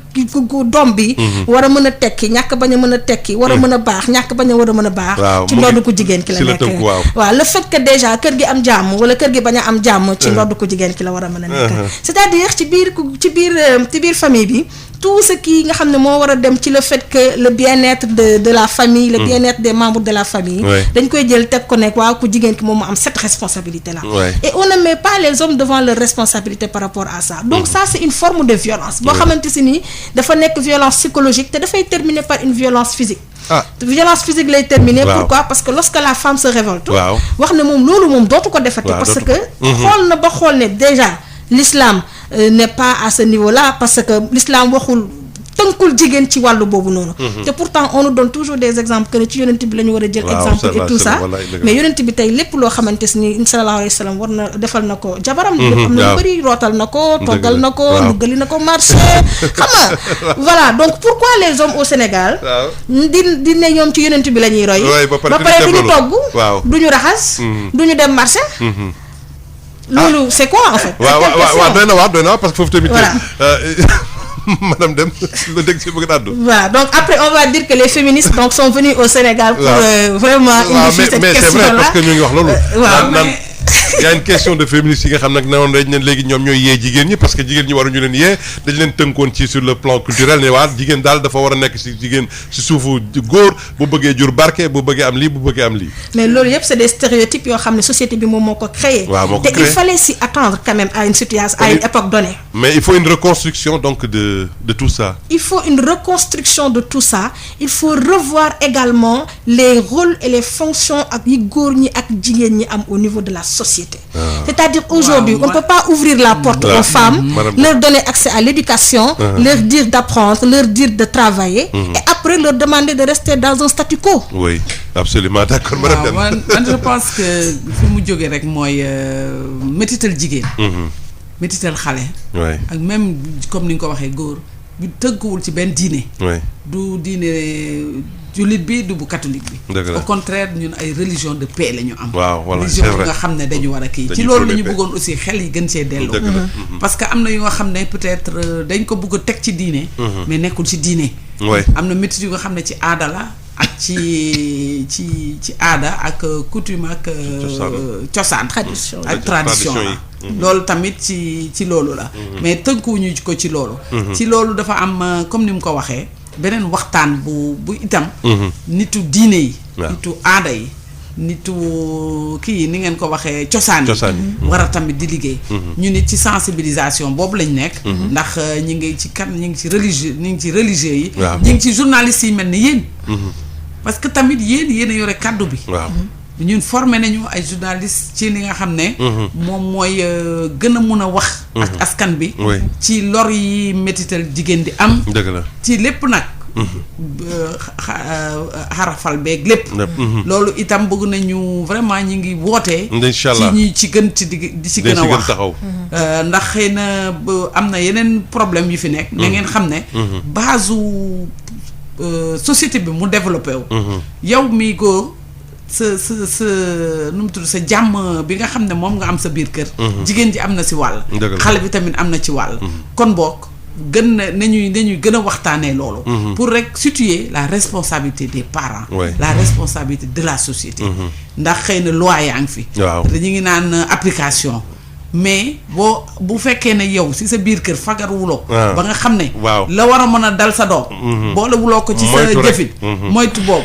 doom bi war a mën a tekki ñàkk bañ a mën a tekki war a mën a baax ñàkk bañ a war a mën a baax ci ndoddu ko jigéen ki la nekk waaw le fait que déjà kër gi am jàmm wala kër gi bañ a am jàmm ci ndoddu ko jigéen ki la war a mën a nekk c'est-à-dire ci biir famille bi tout ce qui nga xam ne moo war a dem ci le fait que le bien-être de la famille le bien-être des membres de la famille dañ koy jël teg ko nekk waaw ku jigéen ki moom mu am cette responsabilité là et on ne met pas les hommes devant leur responsabilité par rapport à ça donc ça c'est une forme de violence boo xamante si ni dafa nekk violence psychologique te dafay terminer par une violence physique violence physique lay terminer pourquoi parce que lorsque la femme se révolte wax ne moom loolu moom dootu ko defati parce que xool na ba xool ne déjà l'islam n'est pas à ce niveau-là parce que l'islam waxul tënkul jigéen ci wàllu boobu noonu. te pourtant on nous donne toujours des exemples que ci yonent bi la ñu war a jël exemple et tout ça mais yonent bi tey lépp loo xamante ni sallallahu alayhi wa sallam war na defal na ko jabaram lépp am na lu bëri rootal na ko toggal na ko luggali na ko marché xam nga voilà donc pourquoi les hommes au Sénégal di ne ñoom ci yonent bi la ñuy roy ba pare du ñu togg du ñu raxas du ñu dem marché loolu c'est quoi en fait waaw doy na waar parce que foofu tamit madame Deme la dégg ci bëgg àddu. Voilà, donc après on va dire que les féministes donc sont venus au Sénégal pour vraiment unifier cette question-là. Mais c'est vrai parce que ñu ngi wax loolu. Il y a une question de féministes yi nga xam nag ne woon dañ ne léegi ñoom ñooy yee jigéen ñi parce que jigéen ñi waruñu leen yee dañ leen tënkoon ci sur le plan culturel ne waa jigéen daal dafa war a nekk si jigéen si suufu góor bu bëggee jur barke bu bëggee am lii bu bëggee am lii. mais loolu yëpp c'est des stéréotypes yoo xam ne société bi moom moo ko créé. waaw moo ko te il fallait s'y attendre quand même à une situation à une époque donnée. mais il faut une reconstruction donc de tout ça. Il faut une reconstruction de tout ça il faut revoir également les rôles et les fonctions ak yi góor ñi ak jigéen ñi am au niveau de la société. C'est-à-dire aujourd'hui on ne peut pas ouvrir la porte aux femmes, leur donner accès à l'éducation, leur dire d'apprendre, leur dire de travailler et après leur demander de rester dans un statu quo. Oui, absolument d'accord madame Deme. man je pense que fi mu jógee rek mooy métital jigéen. métital xale. ak même comme ni nga ko waxee góor bi tëgguwul ci benn diine. du diine jullit bi du bu catholique bi. au contraire ñun ay religion de paix la ñu am. waaw voilà religion bi nga xam ne dañu war a kii. ci loolu la ñu bëggoon aussi xel yi gën see delloo. parce que am na yu nga xam ne peut-être dañ ko bëgg a teg ci diine. mais nekkul ci diine. am na métit yu nga xam ne ci aada la ak ci aada ak coutume ak. cosaan tradition ak tradition la. loolu tamit ci loolu la. mais tënkuwuñu ko ci loolu. ci loolu dafa am comme ni mu ko waxee. beneen waxtaan bu itam. nitu diine yi. nitu aada yi. nitu kii ni ngeen ko waxee cosaan yi. war a tamit di liggéey. ñu nit ci sensibilisation boobu lañ nekk. ndax ñi ngi ci religieux yi. ñi ngi ci journalistes yi mel ni yéen. parce que tamit yéen a yore kàddu bi. ñun formé nañu ay journalistes ci li nga xam ne. moom mooy gën a mun a wax. ak askan bi. ci lor yi métital jigéen di am. dëgg la ci lépp nag. xarafal beeg lépp. loolu itam bëgg nañu vraiment ñi ngi wootee. incha allah ci ñi ci gën ci di ci gën a wax ndax xëy na am na yeneen problème yu fi nekk. na ngeen xam ne. base société bi mu développé wu. yow mii góor. sa nu mu tudd sa jàmm bi nga xam ne moom nga am sa biir kër. jigéen ji am na si wàll. xale bi tamit am na ci wàll. kon boog gën na nañuy gën a waxtaanee loolu. pour rek situer la responsabilité des parents. la responsabilité de la société. ndax xëy na loi yaa ngi fi. te ñu ngi naan application. mais bu fekkee ne yow si sa biir kër fagar wuloo ba nga xam ne la war a mën a dal sa doom boole wuloo ko ci sa jëfit moytu boobu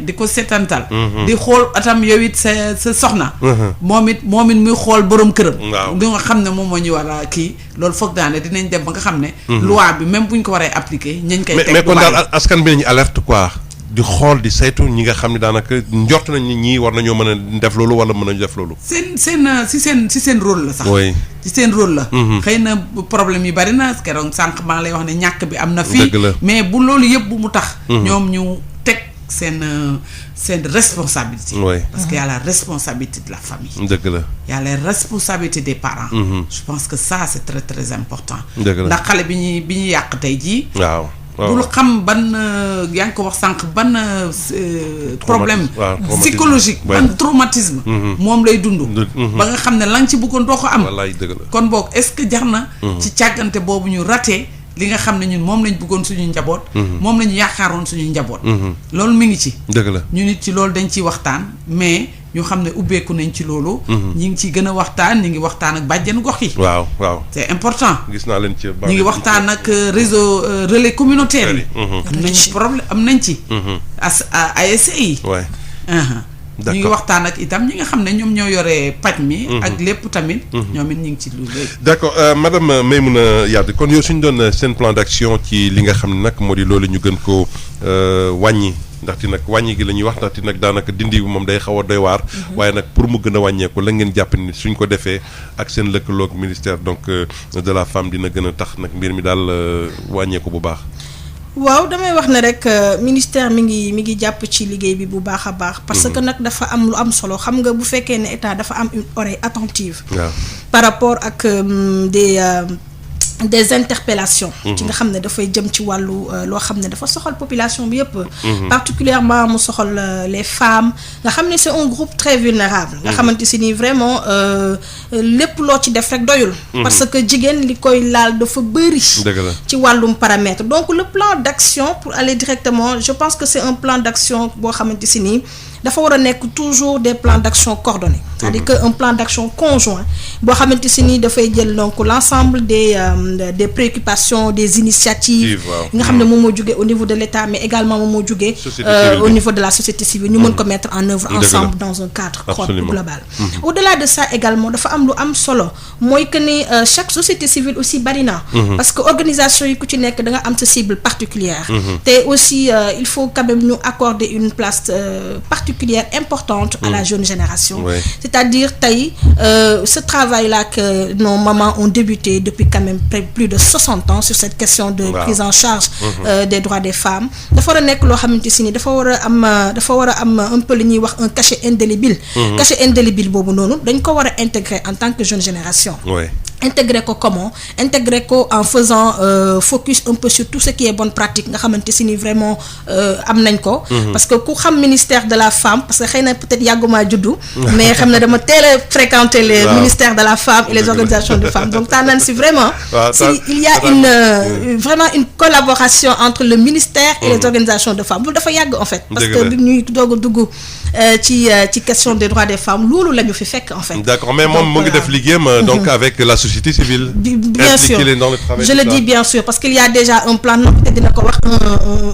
di ko seetantal di xool atam yow it sa soxna moom it muy xool borom këram di nga xam ne moom moo ñu war a kii loolu foog daane dinañ dem ba nga xam ne loi bi même bu ñu ko waree appliquer ñañ koy teg mais kon daal askan bi nañu alerte quoi di xool di saytu ñi nga xam ne daanaka njort nañ ni ñii war nañoo mën a def loolu wala mën nañu def loolu. seen rôle la sax. oui ci seen rôle la. xëy na problème yi bari na keroog sànq maa lay wax ne ñàkk bi am na fii. dëgg la mais bu loolu yëpp bu mu tax. ñoom ñu teg seen responsabilité. parce que y a la responsabilité de la famille. dëgg la y a la responsabilité des parents. je pense que ça c'est très très important. dëgg la ndax xale bi ñuy yàq tey jii. waaw. bul xam ban yaa ngi ko wax sànq ban problème psychologique ban traumatisme moom lay dund ba nga xam ne la nga ci bëggoon doo ko am wallaay dëgg la kon boog est-ce que jar na ci càggante boobu ñu raté li nga xam ne ñun moom lañ bëggoon suñu njaboot moom lañu yaakaaroon suñu njaboot loolu mi ngi ci dëgg la ñu nit ci loolu dañ ciy waxtaan mais ñu xam ne ubbeeku nañ ci loolu ñi ngi ci gën a waxtaan ñi ngi waxtaan ak bàjjenu gox yi waaw c'est important gis naa leen ci ñi ngi waxtaan ak réseau relais communautaire yi am nañ problème am nañ ci ASC yi D'accord. ñu ngi waxtaan ak itam ñi nga xam ne ñoom ñoo yore paj mi. ak lépp tamit. ñoom it ñu ngi ci lu léegi. d'accord madame Maïmouna Yade kon yow suñu doon seen plan d'action ci li nga xam ne nag moo di loolu ñu gën ko wàññi ndaxte nag wàññi gi la ñuy wax ndaxte nag daanaka dindi bi moom day xaw a doy waar. waaye nag pour mu gën a wàññeeku la ngeen jàpp ni suñ ko defee ak seen lëkkaloog ministère donc de la femme dina gën a tax nag mbir mi daal wàññeeku bu baax. waaw damay wax ne rek ministère mi ngi jàpp ci liggéey bi bu baax a baax. parce que nag dafa am lu am solo xam nga bu fekkee ne état dafa am une oreille attentive. waaw par rapport ak des interpellations. ci nga xam ne dafay jëm ci wàllu loo xam ne dafa soxal population bi yëpp. particulièrement mu soxal les femmes nga xam ne c'est un groupe très vulnérable. nga xamante si ni vraiment lépp loo ci def rek doyul. parce que jigéen li koy laal dafa bëri. ci wàllum paramètre donc le plan d'action pour aller directement je pense que c'est un plan d'action boo xamante si ni dafa war a nekk toujours des plans d'action coordonnés. c'est-à-dire que un plan d'action conjoint boo xamante si ni dafay jël donc l'ensemble des préoccupations des initiatives nga xam ne moom moo jógee au niveau de l'État mais également moom moo jógee au niveau de la société civile ñu mën ko mettre en œuvre ensemble dans un cadre global. Au-delà de ça également dafa am lu am solo mooy que ni chaque société civile aussi bari na parce que organisation yi ku ci nekk da nga am sa cible particulière te aussi il faut quand même ñu accorder une place particulière importante à la jeune génération. C'est-à-dire tey ce travail-là que nos mamans ont débuté depuis quand même plus de 60 ans sur cette question de prise en charge des droits des femmes dafa war a nekk loo xamante si ni dafa war a am un peu li ñuy wax un cachet indélébile. Cachet indélébile boobu noonu dañ ko war a intégrer en tant que jeune génération. Intégrer ko comment intégrer ko en faisant focus un peu sur tout ce qui est bonne pratique nga xamante si ni vraiment am nañ ko. parce que ku xam ministère de la femme parce que xëy na peut-être yàgguma juddu. mais xam na dama teel a fréquenter les ministères de la femme et les organisations de femmes donc tànnaan si vraiment. il y a vraiment une collaboration entre le ministère et les organisations de femmes loolu dafa yàgg en fait. parce que bi ñuy doog a dugg ci question des droits des femmes loolu la ñu fi fekk en fait. d'accord mais moom mu ngi def liggéeyam donc avec la société civile. bien sûr dans le travail je le dis bien sûr parce qu'il y a déjà un plan peut-être dina ko wax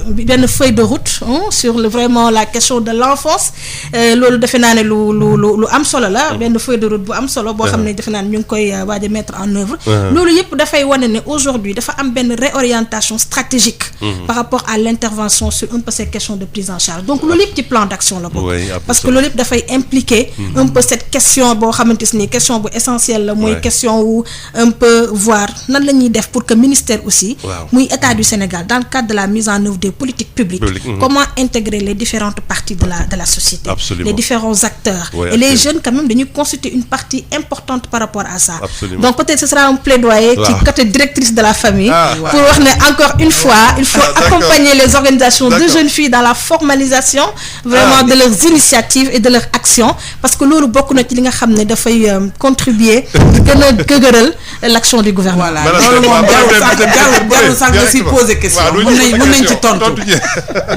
benn feuille de route sur vraiment la question de l'enfance loolu defe naa ne lu am solo la benn feuille de route bu am solo boo xam ne defe naa ne ñu ngi koy waaj a mettre en œuvre loolu yëpp dafay wane ne aujourd'hui dafa am benn réorientation stratégique par rapport à l'intervention sur un peu ces questions de prise en charge donc loolu yëpp ci plan d'action la bokk parce que loolu yëpp dafay impliquer un peu cette question boo xamante ni question bu essentielle la mooy question wu un peu voir nan la ñuy def pour que ministère aussi muy état du Sénégal dans le cadre de la mise en œuvre des politiques publiques comment intégrer les différentes parties de la société les différents acteurs et les jeunes quand même dañuy constituer une partie importante par rapport à ça donc peut-être ce sera un plaidoyer ci côté directrice de la famille pour wax ne encore une fois il faut accompagner les organisations de jeunes filles dans la formalisation vraiment de leurs initiatives et de leurs actions parce que loolu bokk na ci li nga xam ne dafay contribuer gën a gëgëral l'action du gouvernement. voilà loolu moom jarul sax nga si poser question mën nañ ci tontu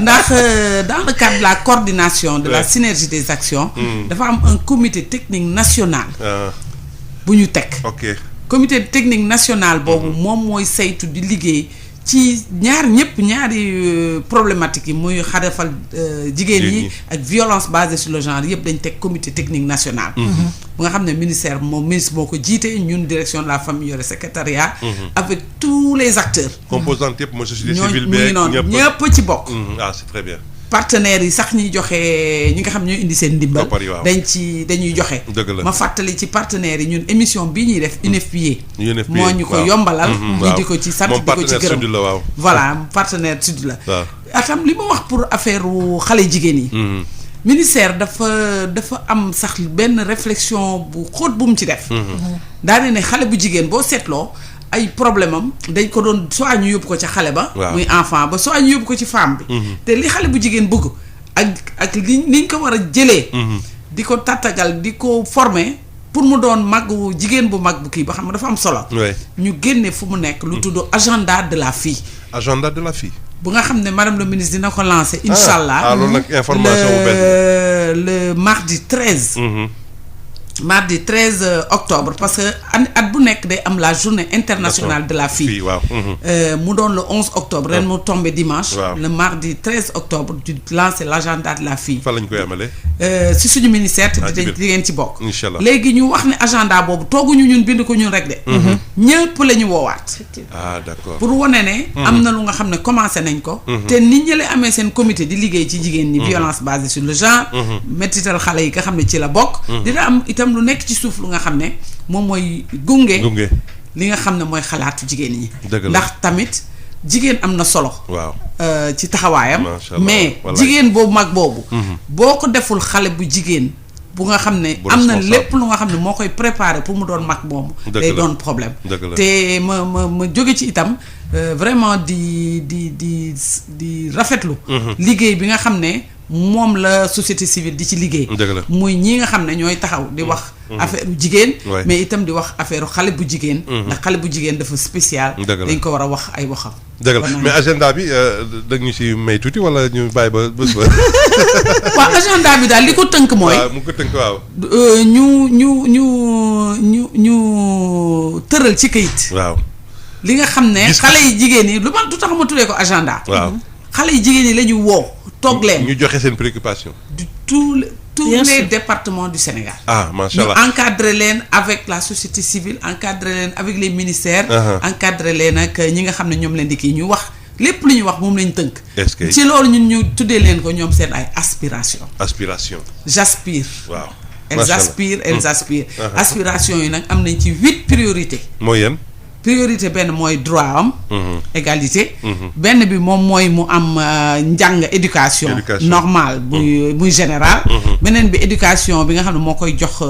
ndax dans le cadre de la coordination de la synergie des actions dafa am un comité technique national bu ñu teg comité technique national boobu moom mooy saytu di liggéey ci ñaari problématiques yi muy xarafal jigéen yi ak violence basée sur le genre yëpp dañ teg comité technique national bu nga xam ne ministre moo ko jiite ñun direction de la famille yore secrétariat avec tous les acteurs composantes yëpp mooy société civile mu ngi noonu ñëpp ci bokk c'est très bien partenaires yi sax ñuy joxe ñi nga xam ñooy indi seen ndimbal dañuy joxe ma fàttali ci partenaires yi ñun émission bii ñuy def UNFPA moo ñu ko yombalal ñu di ko ci sant di ko ci gërëm voilà partenaire sud la atam li ma wax pour affaire xale jigéen yi ministère dafa am sax benn réflexion bu xóot bu mu ci def daane ne xale bu jigéen boo seetloo ay problème am dañ ko doon soit ñu yóbbu ko ca xale ba muy enfant ba soit ñu yóbbu ko ci femme bi te li xale bu jigéen bëgg ak liñ ko war a jëlee di ko tàttagal di ko former pour mu doon mag jigéen bu mag bu kii ba xam ne dafa am solo ñu génne fu mu nekk lu tudd agenda de la fille bu nga xam ne madame le ministre dina ko lancer incha allah loolu nag information bu bees le mardi 13 mardi 13 octobre parce que at bu nekk day am la journée internationale de la fille. waaw. mu doon le 11 octobre ren mu tombé dimanche. waaw. le mardi 13 octobre du lancer l'agenda de la fille. fan lañ koy amalee. si suñu ministère te ci biir di ngeen ci bokk. incha allah léegi ñu wax ne agenda boobu tooguñu ñun bind ko ñun rek de. ñëpp la ñu woowaat. ah d'accord. pour wane ne. am na lu nga xam ne commencé nañ ko. te nit ñi la amee seen comité di liggéey ci jigéen ñi. violence basée sur le genre. mettital xale yi nga xam ne ci la bokk. dina am itam lu nekk ci suuf lu nga xam ne moom mooy gunge. li nga xam ne mooy xalaatu jigéen ñi. ndax tamit jigéen am na solo. waaw ci taxawaayam. mais wallaay. jigéen boobu mag boobu. boo ko deful xale bu jigéen. bu nga xam ne am na lépp lu nga xam ne moo koy préparer pour mu doon mag moomu. day doon problème. te ma jóge ci itam vraiment di rafetlu. liggéey bi nga xam ne moom la société civile di ci liggéey. muy ñi nga xam ne ñooy taxaw di wax. affaire bu jigéen. mais itam di wax affaire xale bu jigéen. ndax xale bu jigéen dafa spécial. dañ ko war a wax ay waxam. dëgg la mais agenda bi dag ñu si may tuuti wala ñu bàyyi ba bés ba. waaw agenda bi daal li ko tënk mooy. waaw mu ko tënk waaw. ñu tëral ci kayit. waaw. li nga xam ne xale yi jigéen yi lu tax ma tuddee ko agenda. waaw xale yi jigéen yi la ñu woo. toog leen ñu joxe seen préoccupation. tous les départements du Sénégal. ah macha allah ñu encadré leen avec la société civile encadré leen avec les ministères. encadré leen ak ñi nga xam ne ñoom leen di kii ñu wax lépp lu ñu wax moom lañ tënk. est-ce que ci loolu ñun ñu tuddee leen ko ñoom seen ay aspiration. j'aspire. waaw elles aspirent. aspiration yi nag am nañ ci 8 priorités. mooy yan. priorité benn mooy droit am. égalité. benn bi moom mooy mu am njàng éducation normale muy général. beneen bi éducation bi nga xam ne moo koy jox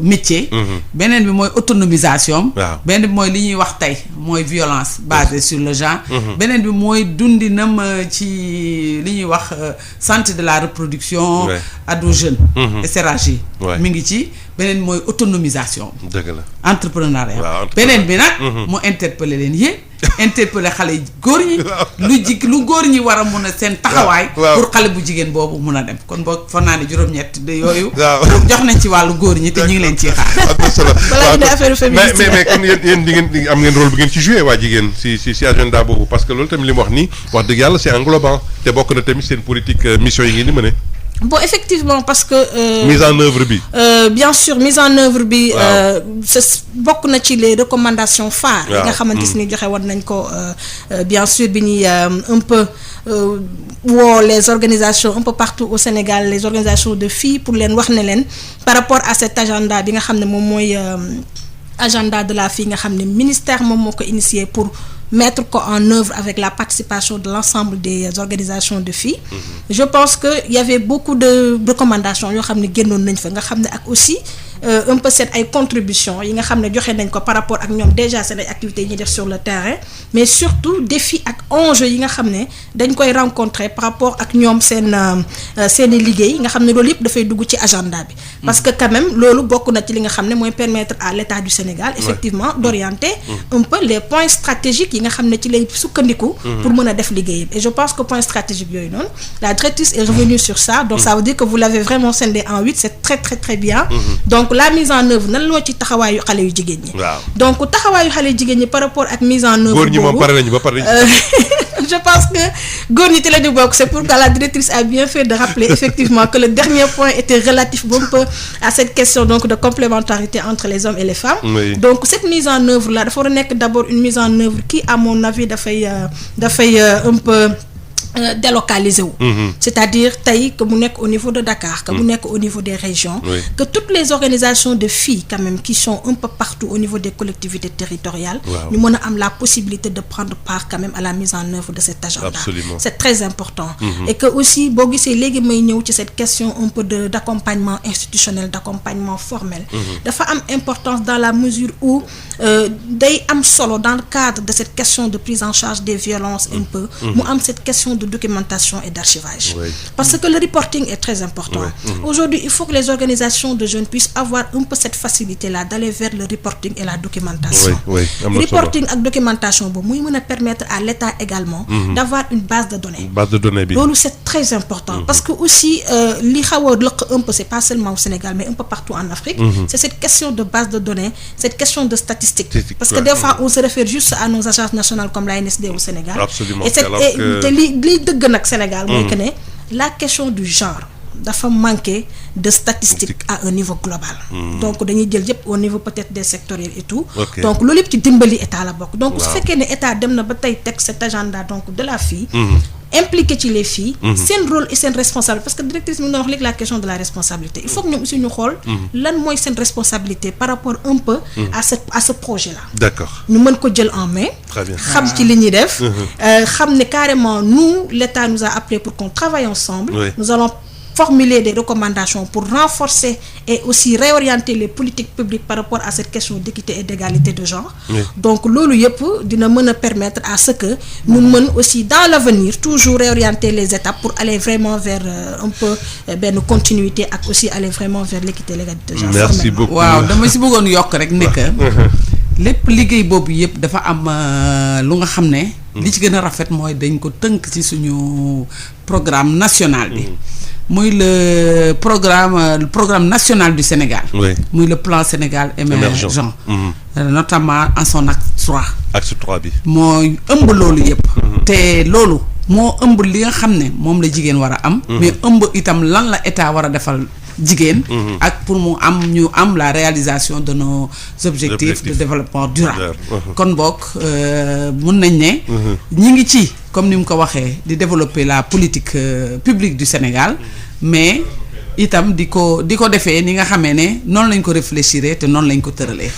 métier. beneen bi mooy autonomisation. beneen bi mooy li ñuy wax tey mooy violence basée sur le genre. beneen bi mooy dundinam ci li ñuy wax santé de la reproduction. ado jeune. SRAG. mi ngi ci. beneen mooy autonomisation. dëgg la entrepreneuriat. beneen bi nag. mu interpeller leen yéen. interpeller xale góor ñi. lu góor ñi war a mun a seen taxawaay. pour xale bu jigéen boobu mun a dem kon boog foog naa ne juróom-ñett de yooyu. jox nañ ci wàllu góor ñi te ñu ngi leen ciy xaar. balaa ñu ne affaire féministe mais kon yéen di am ngeen rôle bu ngeen ci joué waa jigéen si agenda boobu parce que loolu tamit li mu wax nii wax dëgg yàlla c'est englobant te bokk na tamit seen politique mission yi ngeen di mëne. Bon, effectivement, parce que... mise en œuvre bi. Bien sûr, mise en œuvre bi, bokk na ci les recommandations phares. yi nga xamante ni joxe woon nañ ko bien sûr bi ñuy un peu woo les organisations un peu partout au Sénégal les organisations de filles pour leen wax ne leen par rapport à cet agenda bi nga xam ne moom mooy agenda de la fille nga xam ne ministère moom moo ko initié pour mettre ko en œuvre avec la participation de l'ensemble des organisations de filles. Je pense que il y avait beaucoup de recommandations yoo xam ne génnoon nañ fa nga xam ne ak aussi un peu seen ay contributions yi nga xam ne joxe nañ ko par rapport ak ñoom déjà seen ay activités yi ñuy def sur le terrain mais surtout défis ak enjeux yi nga xam ne dañ koy rencontrer par rapport ak ñoom seeni liggéey nga xam ne loolu yëpp dafay dugg ci agenda bi. parce que quand même loolu bokk na ci li nga xam ne mooy permettre à l'État du Sénégal effectivement d'orienter un peu les points stratégiques yi nga xam ne ci lay sukkandiku pour mën a def liggéeyam et je pense que point stratégique yooyu noonu la directrice est revenue sur ça donc ça veut dire que vous l'avez vraiment scindé en 8 c'est très très très bien donc la mise en œuvre nan loo ci taxawaayu xale yu jigéen ñi donc taxawaayu xale yu jigéen ñi par rapport ak mise en œuvre góor ñi moom pare nañu ba pare je pense que góor ñi ci la ñu bokk c'est pourquoi la directrice a bien fait de rappeler effectivement que le dernier point était relatif un peu à cette question donc de complémentarité entre les hommes et les femmes donc cette mise en œuvre là dafa war a nekk d'abord une mise en œuvre qui à mon avis dafay un peu délocalisé wu c'est-à-dire tey que mu nekk au niveau de Dakar que mu nekk au niveau des régions que toutes les organisations de filles quand même qui sont un peu partout au niveau des collectivités territoriales ñu mën a am la possibilité de prendre part quand même à la mise en œuvre de cet agenda. Absolument. C'est très important et que aussi boo gisee léegi may ñëw ci cette question un peu d'accompagnement institutionnel d'accompagnement formel dafa am importance dans la mesure où day am solo dans le cadre de cette question de prise en charge des violences un peu mu am cette question de de documentation et d'archivage. Oui. Parce que le reporting est très important. Oui. Aujourd'hui, il faut que les organisations de jeunes puissent avoir un peu cette facilité-là d'aller vers le reporting et la documentation. Oui, am na solo. Reporting ak documentation boobu muy mën a permettre à l'État également d'avoir une base de données. base de données bi. loolu c'est très important parce que aussi li xaw a lëkk un peu c'est pas seulement au Sénégal mais un peu partout en Afrique. C'est cette question de base de données, cette question de statistiques. Parce que des fois on se réfère juste à nos agences nationales comme l'ANSD au Sénégal. Absolument. Et te li dëgg nag Sénégal mooy que ne la question du genre dafa manquer de statistiques à un niveau global. Donc dañuy jël yëpp au niveau peut-être des sectoriels et tout. Ok. Donc loolu yëpp ci dimbali état la bokk. Donc su Waaw. fekkee ne état dem na ba tey teg cet agenda donc de la fille. Impliqué ci les filles. seen rôle et seen responsabilité parce que directrice mi ngi doon wax léegi la question de la responsabilité il faut que ñoom aussi ñu xool. lan mooy seen responsabilité par rapport un peu. à ce projet là. D'accord. ñu mën ko jël en main. Très bien. xam ci li ñuy def. xam ne carrément nous l'État nous a appelé pour qu'on travaille ensemble. Oui. Nous allons formuler des recommandations pour renforcer et aussi réorienter les politiques publiques par rapport à cette question d'équité et d'égalité de genre. Oui. Donc loolu yëpp dina mën a permettre à ce que ñu mën aussi dans l'avenir toujours réorienter les étapes pour aller vraiment vers un peu benn continuité ak aussi aller vraiment vers l'équité et l'égalité de genre. Merci formellement. beaucoup. waaw dama si bëggoon yokk rek ne que lépp liggéey boobu yëpp dafa am lu nga xam ne. li ci gën a rafet mooy dañ ko tënk ci suñu programme national bi. muy le programme national du Sénégal. Oui. muy le plan Sénégal émergent. Notamment en son acte 3. Axe 3 bi. mooy ëmb loolu yëpp. te loolu moo ëmb li nga xam ne moom la jigéen war a am. mais ëmb itam lan la état war a defal jigéen. ak pour mu am ñu am la réalisation de nos objectifs de développement durable. kon boog mun nañ ne. ñi ngi ci comme ni mu ko waxee di développer la politique publique du Sénégal mais itam di ko defee ni nga xamee ne noonu lañ ko réfléchir te noonu lañ ko tëralee.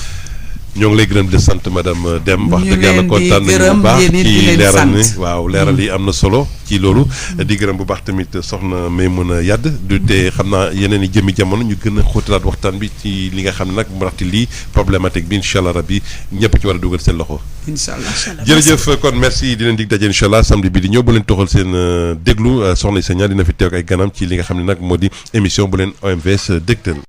ñoo ngi lay gërëm di sant madame Deme wax ñu dëgg yàlla leen di kontaan nañu gërëm, bu baax yéen it di ci leen leeral ni sant. waaw leeral yi am na solo ci loolu di gërëm bu baax tamit soxna Maimouna Yade du te xam naa yeneen i jëmi jamono ñu gën a xóotalaat waxtaan bi ci li nga xam ne nag mu raxti lii problématique bi incha allah rabbi ñëpp ci war a dugal seen loxo incha allah. jërëjëf kon merci di leen dig daje incha allah samedi bi di ñëw bu leen toxal seen déglu soxna Issa Niang dina fi teew ak ay ganam ci li nga xam ne nag moo di émission bu leen OMVS dégtal